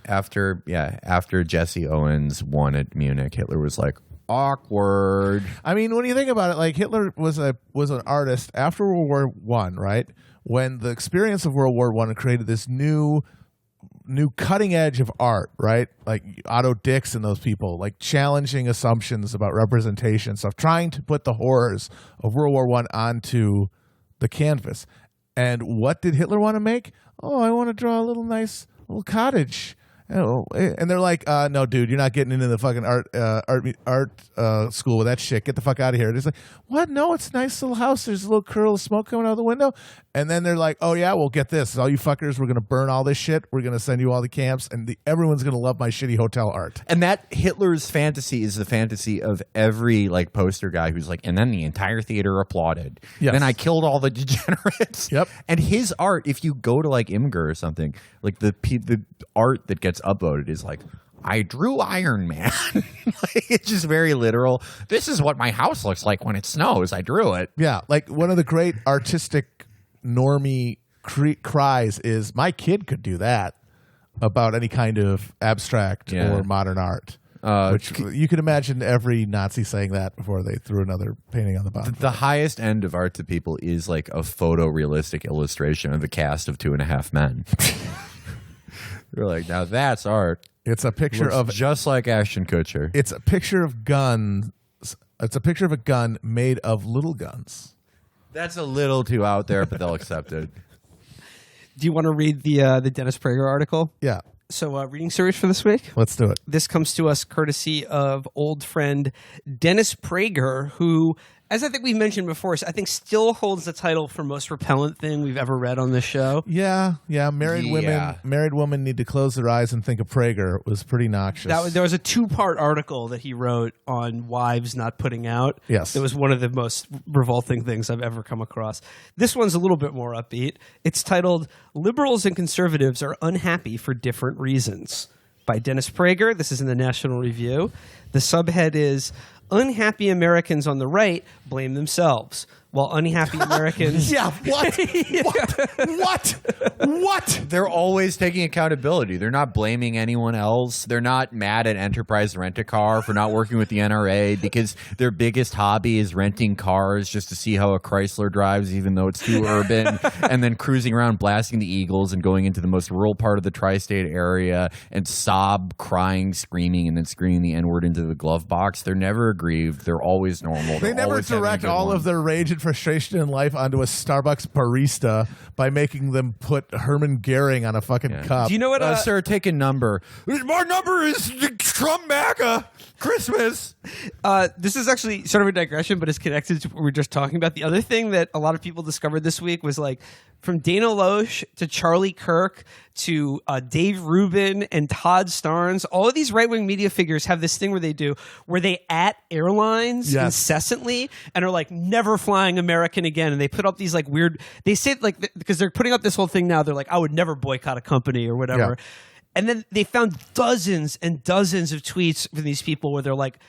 After Jesse Owens won at Munich, Hitler was like, awkward. I mean, when you think about it, like Hitler was an artist after World War I, right? When the experience of World War I created this new cutting edge of art, right? Like Otto Dix and those people, like challenging assumptions about representation stuff, trying to put the horrors of World War I onto the canvas. And what did Hitler want to make? Oh, I want to draw a nice little cottage. And they're like, no, dude, you're not getting into the fucking art school with that shit. Get the fuck out of here. And it's like, what? No, it's a nice little house. There's a little curl of smoke coming out of the window. And then they're like, oh, yeah, well, get this. All you fuckers, we're going to burn all this shit. We're going to send you all the camps. And everyone's going to love my shitty hotel art. And that Hitler's fantasy is the fantasy of every poster guy who's like, and then the entire theater applauded. Yes. Then I killed all the degenerates. Yep. And his art, if you go to Imgur or something, like the art that gets upvoted is like, I drew Iron Man. It's just very literal. This is what my house looks like when it snows. I drew it. Yeah, like one of the great artistic normie cries is, my kid could do that about any kind of abstract or modern art. Which you can imagine every Nazi saying that before they threw another painting on the bottom. The highest end of art to people is like a photorealistic illustration of the cast of 2.5 Men. You're like, now that's art. It's a picture of just like Ashton Kutcher. It's a picture of guns. It's a picture of a gun made of little guns. That's a little too out there, but they'll accept it. Do you want to read the Dennis Prager article? Yeah. So reading series for this week? Let's do it. This comes to us courtesy of old friend Dennis Prager, who, as I think we've mentioned before, I think still holds the title for most repellent thing we've ever read on this show. Yeah. Married women need to close their eyes and think of Prager. It was pretty noxious. There was a 2-part article that he wrote on wives not putting out. Yes. It was one of the most revolting things I've ever come across. This one's a little bit more upbeat. It's titled, Liberals and Conservatives Are Unhappy for Different Reasons, by Dennis Prager. This is in the National Review. The subhead is, Unhappy Americans on the right blame themselves, while unhappy Americans... Yeah, what? What? They're always taking accountability. They're not blaming anyone else. They're not mad at Enterprise Rent-A-Car for not working with the NRA because their biggest hobby is renting cars just to see how a Chrysler drives, even though it's too urban, and then cruising around blasting the Eagles and going into the most rural part of the tri-state area and crying, screaming, and then screaming the N-word into the glove box. They're never aggrieved. They're always normal. They never direct all of their rage and frustration in life onto a Starbucks barista by making them put Herman Goering on a fucking cup. Do you know what? Sir, take a number. My number is Trump MAGA Christmas. This is actually sort of a digression, but it's connected to what we were just talking about. The other thing that a lot of people discovered this week was like from Dana Loesch to Charlie Kirk to Dave Rubin and Todd Starnes, all of these right-wing media figures have this thing where they at airlines incessantly and are like never flying American again. And they put up these like weird, they say like, because they're putting up this whole thing now, they're like, I would never boycott a company or whatever. Yeah. And then they found dozens and dozens of tweets from these people where they're like,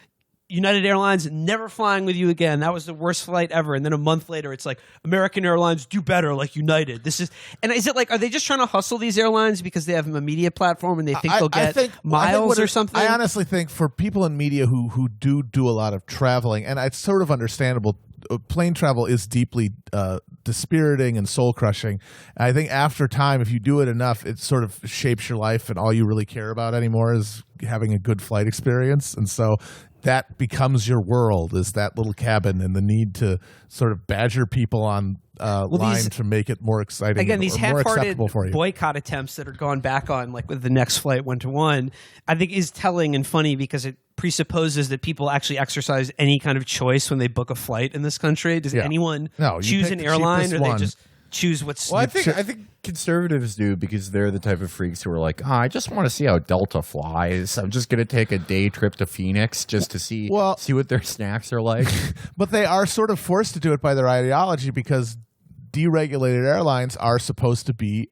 United Airlines, never flying with you again. That was the worst flight ever. And then a month later, it's like, American Airlines, do better like United. Is it like, are they just trying to hustle these airlines because they have a media platform and they think they'll get miles or something? I honestly think for people in media who do a lot of traveling, and it's sort of understandable, plane travel is deeply dispiriting and soul-crushing. I think after time, if you do it enough, it sort of shapes your life, and all you really care about anymore is having a good flight experience. And so that becomes your world, is that little cabin and the need to sort of badger people on line to make it more exciting. Again, these half-hearted for you. Boycott attempts that are gone back on, like with the next flight 1-to-1, I think is telling and funny because it presupposes that people actually exercise any kind of choice when they book a flight in this country. Does anyone choose an airline, or they just choose what's... Well, I think conservatives do, because they're the type of freaks who are like, I just want to see how Delta flies. I'm just going to take a day trip to Phoenix just to see what their snacks are like. But they are sort of forced to do it by their ideology, because deregulated airlines are supposed to be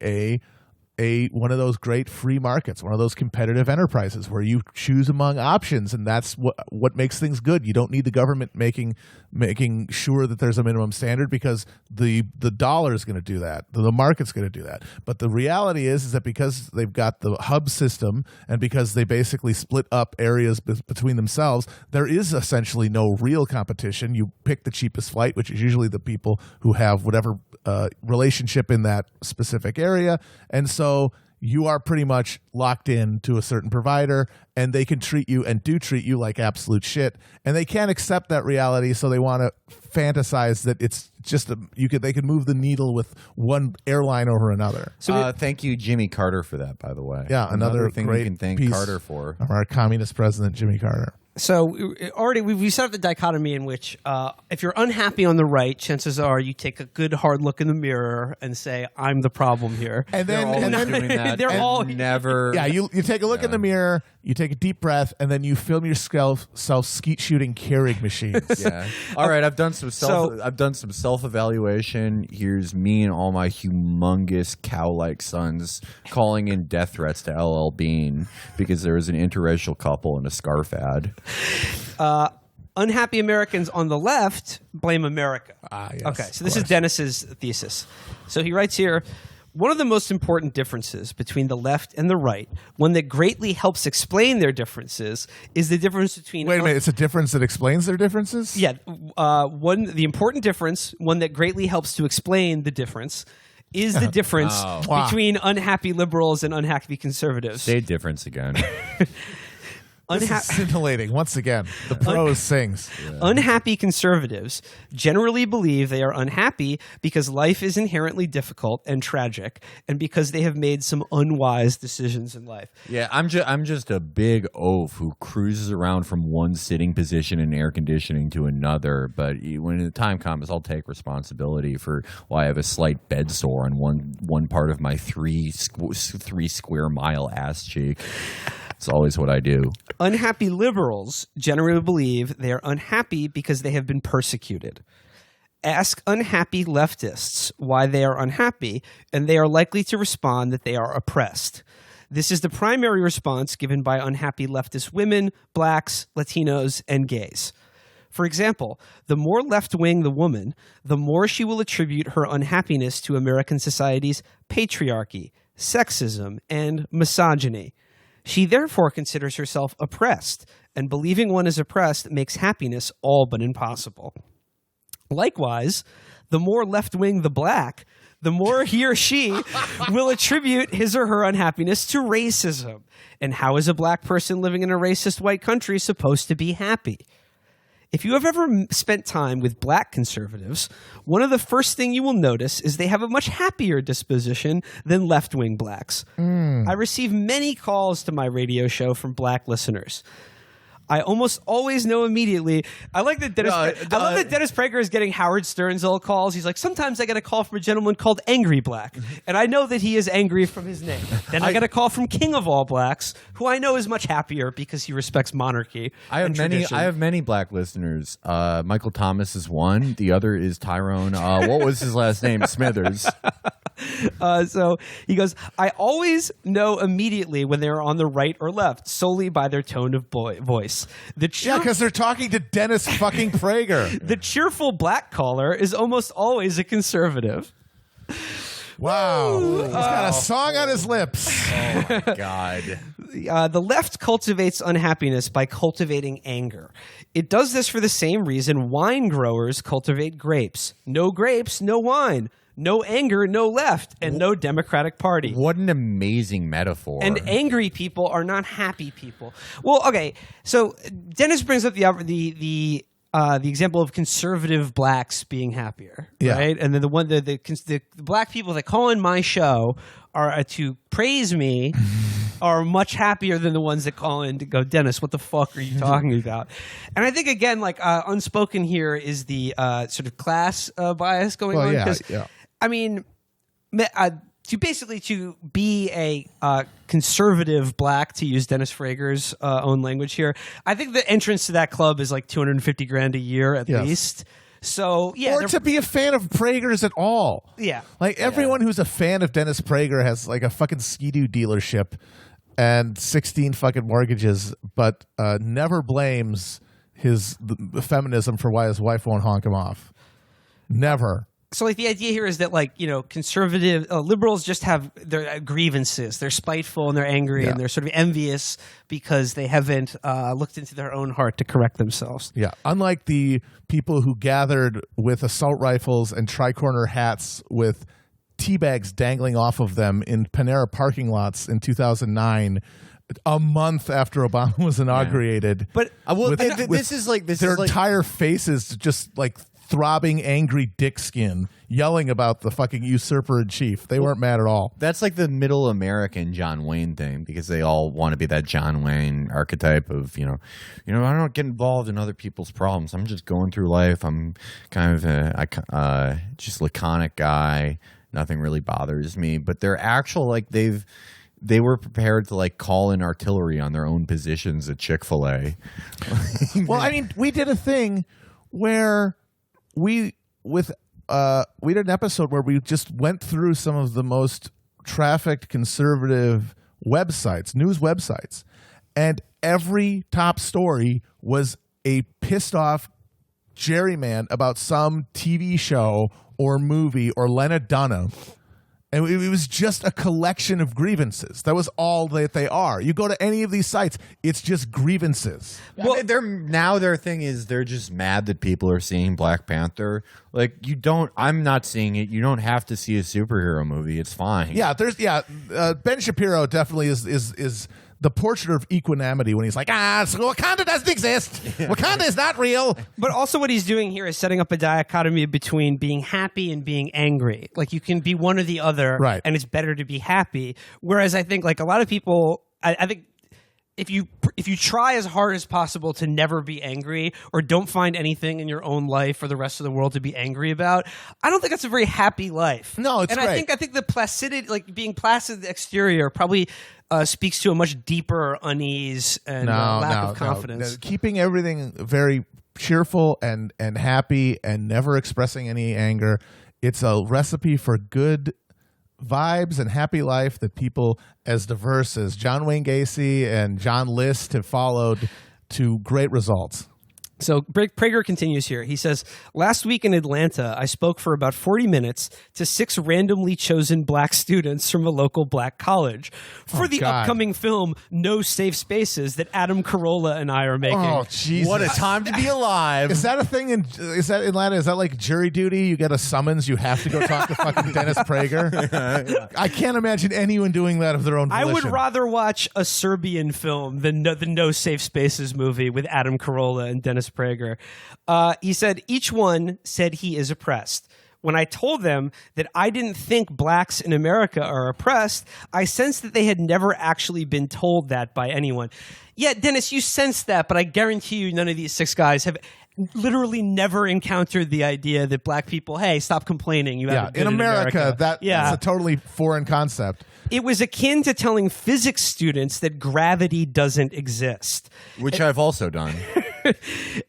one of those great free markets, one of those competitive enterprises where you choose among options, and that's what makes things good. You don't need the government making sure that there's a minimum standard, because the dollar is going to do that, the market's going to do that. But the reality is that because they've got the hub system and because they basically split up areas between themselves, there is essentially no real competition. You pick the cheapest flight, which is usually the people who have whatever relationship in that specific area, and so you are pretty much locked in to a certain provider, and they can treat you and do treat you like absolute shit, and they can't accept that reality, so they want to fantasize that it's just they can move the needle with one airline over another. So thank you, Jimmy Carter, for that, by the way. Yeah, another thing great we can thank piece Carter for. Of our communist president, Jimmy Carter. So already we set up the dichotomy in which if you're unhappy on the right, chances are you take a good hard look in the mirror and say, I'm the problem here. And then doing that. They're all never. Yeah, you take a look in the mirror, you take a deep breath, and then you film yourself skeet shooting Keurig machines. Yeah. All right, I've done some self-evaluation. Here's me and all my humongous cow-like sons calling in death threats to LL Bean because there was an interracial couple in a scarf ad. Unhappy Americans on the left blame America. Yes, okay, so this is Dennis's thesis. So he writes here, one of the most important differences between the left and the right, one that greatly helps explain their differences, is the difference between... Wait a minute, it's a difference that explains their differences? Yeah, the important difference, one that greatly helps to explain the difference, is the difference between unhappy liberals and unhappy conservatives. Say difference again. This is scintillating. Once again, the prose sings. Yeah. Unhappy conservatives generally believe they are unhappy because life is inherently difficult and tragic, and because they have made some unwise decisions in life. Yeah, I'm just a big oaf who cruises around from one sitting position in air conditioning to another. But when the time comes, I'll take responsibility for why I have a slight bed sore on one part of my 3 square mile ass cheek. It's always what I do. Unhappy liberals generally believe they are unhappy because they have been persecuted. Ask unhappy leftists why they are unhappy, and they are likely to respond that they are oppressed. This is the primary response given by unhappy leftist women, blacks, Latinos, and gays. For example, the more left-wing the woman, the more she will attribute her unhappiness to American society's patriarchy, sexism, and misogyny. She therefore considers herself oppressed, and believing one is oppressed makes happiness all but impossible. Likewise, the more left-wing the black, the more he or she will attribute his or her unhappiness to racism. And how is a black person living in a racist white country supposed to be happy? If you have ever spent time with black conservatives, one of the first things you will notice is they have a much happier disposition than left-wing blacks. I receive many calls to my radio show from black listeners. I almost always know immediately. I like that Dennis. I love that Dennis Prager is getting Howard Stern's old calls. He's like, sometimes I get a call from a gentleman called Angry Black, and I know that he is angry from his name. Then I get a call from King of All Blacks, who I know is much happier because he respects monarchy. I have many black listeners. Michael Thomas is one. The other is Tyrone. What was his last name? Smithers. So he goes, I always know immediately when they're on the right or left, solely by their tone of voice. Because they're talking to Dennis fucking Prager. The cheerful black caller is almost always a conservative. Wow. He's got a song on his lips. Oh, my God. The left cultivates unhappiness by cultivating anger. It does this for the same reason wine growers cultivate grapes. No grapes, no wine. No anger, no left, and no Democratic Party. What an amazing metaphor. And angry people are not happy people. Well, okay, so Dennis brings up the example of conservative blacks being happier, right? And then the black people that call in my show are to praise me are much happier than the ones that call in to go, Dennis, what the fuck are you talking about? And I think, again, like unspoken here is the sort of class bias going on. Yeah. I mean, to be a conservative black, to use Dennis Prager's own language here, I think the entrance to that club is like $250,000 a year at least. So yeah, or to be a fan of Prager's at all. Yeah, like everyone who's a fan of Dennis Prager has like a fucking Ski-Doo dealership and 16 fucking mortgages, but never blames the feminism for why his wife won't honk him off. Never. So, like, the idea here is that, like, you know, conservative liberals just have their grievances. They're spiteful and they're angry and they're sort of envious because they haven't looked into their own heart to correct themselves. Yeah, unlike the people who gathered with assault rifles and tricorner hats with tea bags dangling off of them in Panera parking lots in 2009. A month after Obama was inaugurated, but this is their entire faces just like throbbing, angry dick skin, yelling about the fucking usurper in chief. They weren't mad at all. That's like the middle American John Wayne thing, because they all want to be that John Wayne archetype of, you know, I don't get involved in other people's problems. I'm just going through life. I'm kind of a just laconic guy. Nothing really bothers me. But they're actual, like, they were prepared to like call in artillery on their own positions at Chick-fil-A. Well, I mean, we did a thing where we did an episode where we just went through some of the most trafficked conservative websites, news websites, and every top story was a pissed off Jerryman about some TV show or movie or Lena Dunham. And it was just a collection of grievances. That was all that they are. You go to any of these sites, it's just grievances. Well, their thing is they're just mad that people are seeing Black Panther. Like, I'm not seeing it. You don't have to see a superhero movie. It's fine. Yeah, Ben Shapiro definitely is the portrait of equanimity when he's like, Wakanda doesn't exist. Wakanda is not real. But also what he's doing here is setting up a dichotomy between being happy and being angry. Like, you can be one or the other, right, and it's better to be happy. Whereas I think, like, a lot of people, I think if you try as hard as possible to never be angry, or don't find anything in your own life or the rest of the world to be angry about, I don't think that's a very happy life. No, it's great. I think the placidity, like being placid exterior, probably speaks to a much deeper unease and lack of confidence. No. Keeping everything very cheerful and happy and never expressing any anger, it's a recipe for good vibes and happy life that people as diverse as John Wayne Gacy and John List have followed to great results. So Prager continues here. He says, last week in Atlanta, I spoke for about 40 minutes to 6 randomly chosen black students from a local black college for the upcoming film No Safe Spaces that Adam Carolla and I are making. Oh, Jesus. What a time to be alive. Is that a thing is that Atlanta? Is that like jury duty? You get a summons, you have to go talk to fucking Dennis Prager? I can't imagine anyone doing that of their own volition. I would rather watch a Serbian film than the No Safe Spaces movie with Adam Carolla and Dennis Prager. He said, each one said he is oppressed. When I told them that I didn't think blacks in America are oppressed, I sensed that they had never actually been told that by anyone. Yeah, Dennis, you sensed that, but I guarantee you none of these 6 guys have literally never encountered the idea that black people, hey, stop complaining. You have it good in America, that's a totally foreign concept. It was akin to telling physics students that gravity doesn't exist. Which I've also done.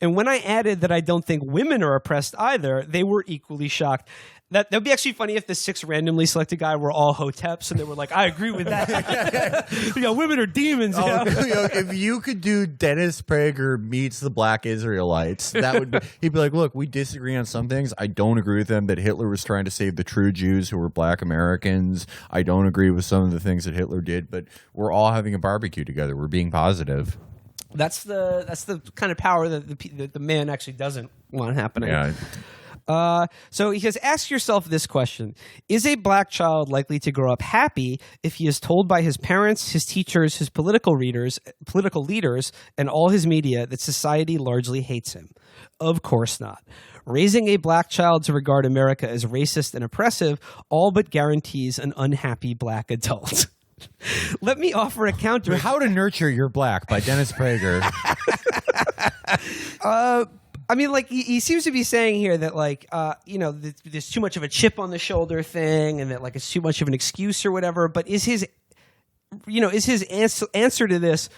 And when I added that I don't think women are oppressed either, they were equally shocked. That would be actually funny if the 6 randomly selected guy were all hoteps and they were like, I agree with that. Women are demons. If you could do Dennis Prager meets the black Israelites, that would be, he'd be like, look, we disagree on some things. I don't agree with them that Hitler was trying to save the true Jews who were black Americans. I don't agree with some of the things that Hitler did, but we're all having a barbecue together. We're being positive. That's the kind of power that the man actually doesn't want happening. Yeah. So he says, ask yourself this question. Is a black child likely to grow up happy if he is told by his parents, his teachers, his political leaders, and all his media that society largely hates him? Of course not. Raising a black child to regard America as racist and oppressive all but guarantees an unhappy black adult. Let me offer a counter. How to Nurture Your Black by Dennis Prager. I mean, like, he seems to be saying here that, like, there's too much of a chip on the shoulder thing and that, like, it's too much of an excuse or whatever. But is his answer to this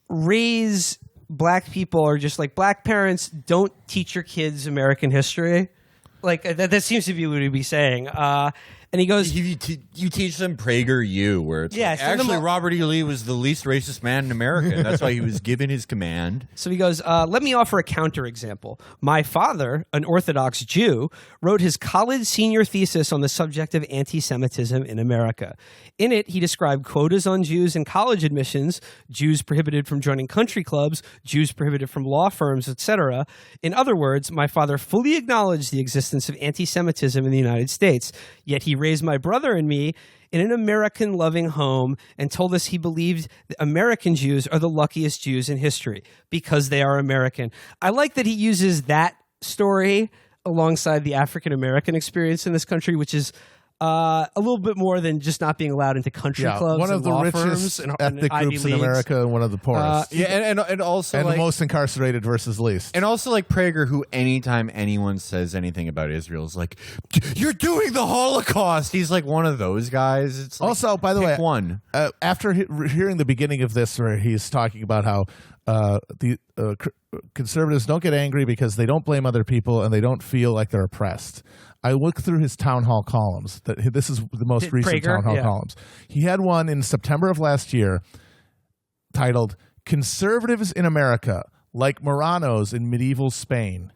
raise black people or just, like, black parents don't teach your kids American history? Like, that seems to be what he'd be saying. And he goes, you teach them Prager U, where it's like, actually Robert E. Lee was the least racist man in America. And that's why he was given his command. So he goes, let me offer a counterexample. My father, an Orthodox Jew, wrote his college senior thesis on the subject of anti-Semitism in America. In it, he described quotas on Jews in college admissions, Jews prohibited from joining country clubs, Jews prohibited from law firms, etc. In other words, my father fully acknowledged the existence of anti-Semitism in the United States, yet he raised my brother and me in an American-loving home and told us he believed American Jews are the luckiest Jews in history because they are American. I like that he uses that story alongside the African-American experience in this country, which is a little bit more than just not being allowed into country clubs. One of the richest ethnic groups in America and one of the poorest. And also the most incarcerated versus least. And also like Prager, who anytime anyone says anything about Israel is like, you're doing the Holocaust. He's like one of those guys. It's like, also, by the way, after hearing the beginning of this where he's talking about how the conservatives don't get angry because they don't blame other people and they don't feel like they're oppressed. I looked through his town hall columns. This is the most recent Prager? town hall columns. He had one in September of last year titled "Conservatives in America Like Moranos in Medieval Spain."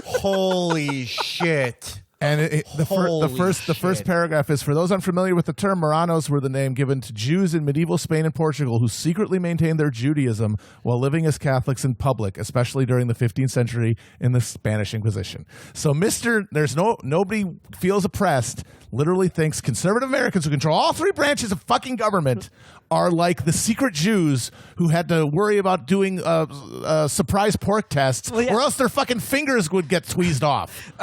Holy shit. And the first paragraph is, for those unfamiliar with the term, Moranos were the name given to Jews in medieval Spain and Portugal who secretly maintained their Judaism while living as Catholics in public, especially during the 15th century in the Spanish Inquisition. So nobody feels oppressed, literally thinks conservative Americans who control all 3 branches of fucking government are like the secret Jews who had to worry about doing surprise pork tests, or else their fucking fingers would get tweezed off.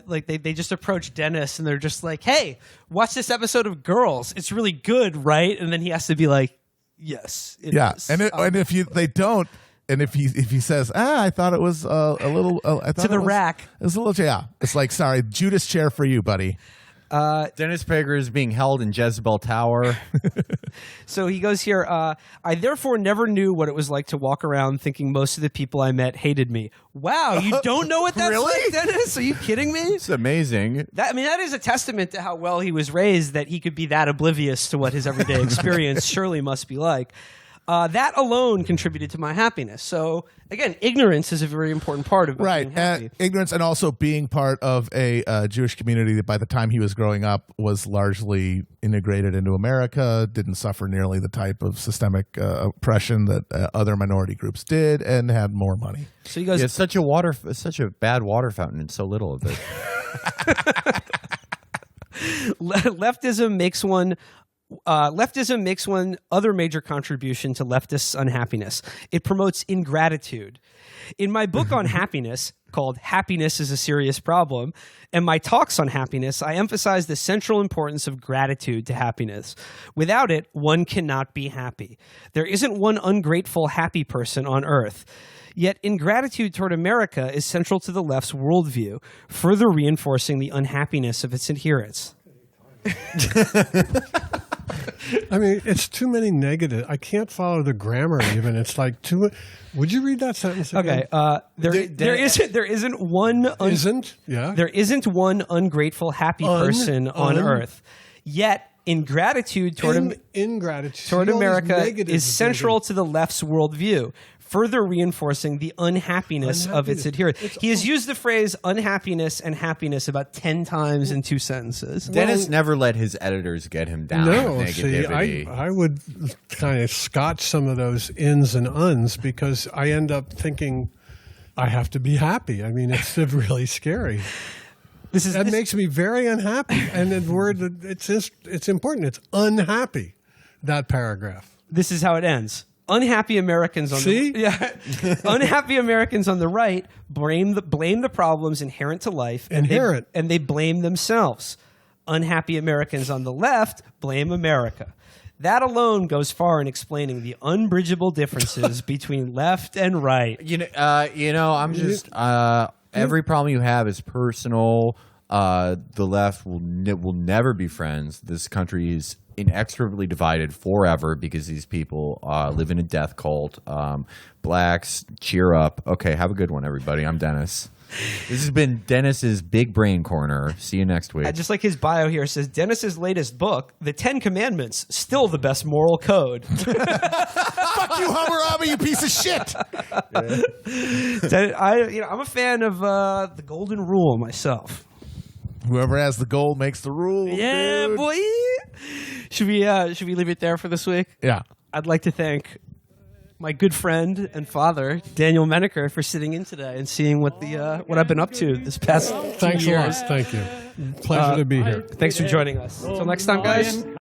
Like they just approach Dennis and they're just like, "Hey, watch this episode of Girls. It's really good, right?" And then he has to be like, "Yes, it is." And if they don't. And if he says, I thought it was a little, I thought to the rack. It's a little, it's like, sorry, Judas chair for you, buddy. Dennis Prager is being held in Jezebel Tower. So he goes here, I therefore never knew what it was like to walk around thinking most of the people I met hated me. Wow, you don't know what that's like, Dennis? Are you kidding me? It's amazing. That is a testament to how well he was raised, that he could be that oblivious to what his everyday experience surely must be like. That alone contributed to my happiness. So again, ignorance is a very important part of being happy. Ignorance, and also being part of a Jewish community that by the time he was growing up was largely integrated into America, didn't suffer nearly the type of systemic oppression that other minority groups did, and had more money. So you guys, it's such a bad water fountain and so little of it. leftism makes one other major contribution to leftists' unhappiness. It promotes ingratitude. In my book on happiness, called Happiness is a Serious Problem, and my talks on happiness, I emphasize the central importance of gratitude to happiness. Without it, one cannot be happy. There isn't one ungrateful, happy person on earth. Yet ingratitude toward America is central to the left's worldview, further reinforcing the unhappiness of its adherents. I mean, it's too many negative. I can't follow the grammar even. It's like too. Would you read that sentence again? Okay. There isn't one one ungrateful happy person on earth. Yet ingratitude toward America is central to the left's worldview, further reinforcing the unhappiness of its adherents. He has used the phrase unhappiness and happiness about 10 times in 2 sentences. Dennis never let his editors get him down with negativity. See, I would kind of scotch some of those ins and uns because I end up thinking I have to be happy. I mean, it's really scary. That makes me very unhappy. And the word, it's important. It's unhappy, that paragraph. This is how it ends. Unhappy Americans on unhappy Americans on the right blame the problems inherent to life, and they blame themselves. Unhappy Americans on the left blame America. That alone goes far in explaining the unbridgeable differences between left and right. I'm just every problem you have is personal. The left will never be friends. This country is inexorably divided forever because these people live in a death cult. Blacks, cheer up. Okay, have a good one, everybody. I'm Dennis. This has been Dennis's Big Brain Corner. See you next week. Just like his bio here says, Dennis's latest book, The 10 Commandments, still the best moral code. Fuck you, Hammurabi, you piece of shit. I'm a fan of the Golden Rule myself. Whoever has the gold makes the rule. Yeah, dude. boy. Should we leave it there for this week? Yeah. I'd like to thank my good friend and father, Daniel Menaker, for sitting in today and seeing what I've been up to this past 2 years. Thanks a lot. Thank you. Pleasure to be here. Thanks for joining us. Until next time, guys.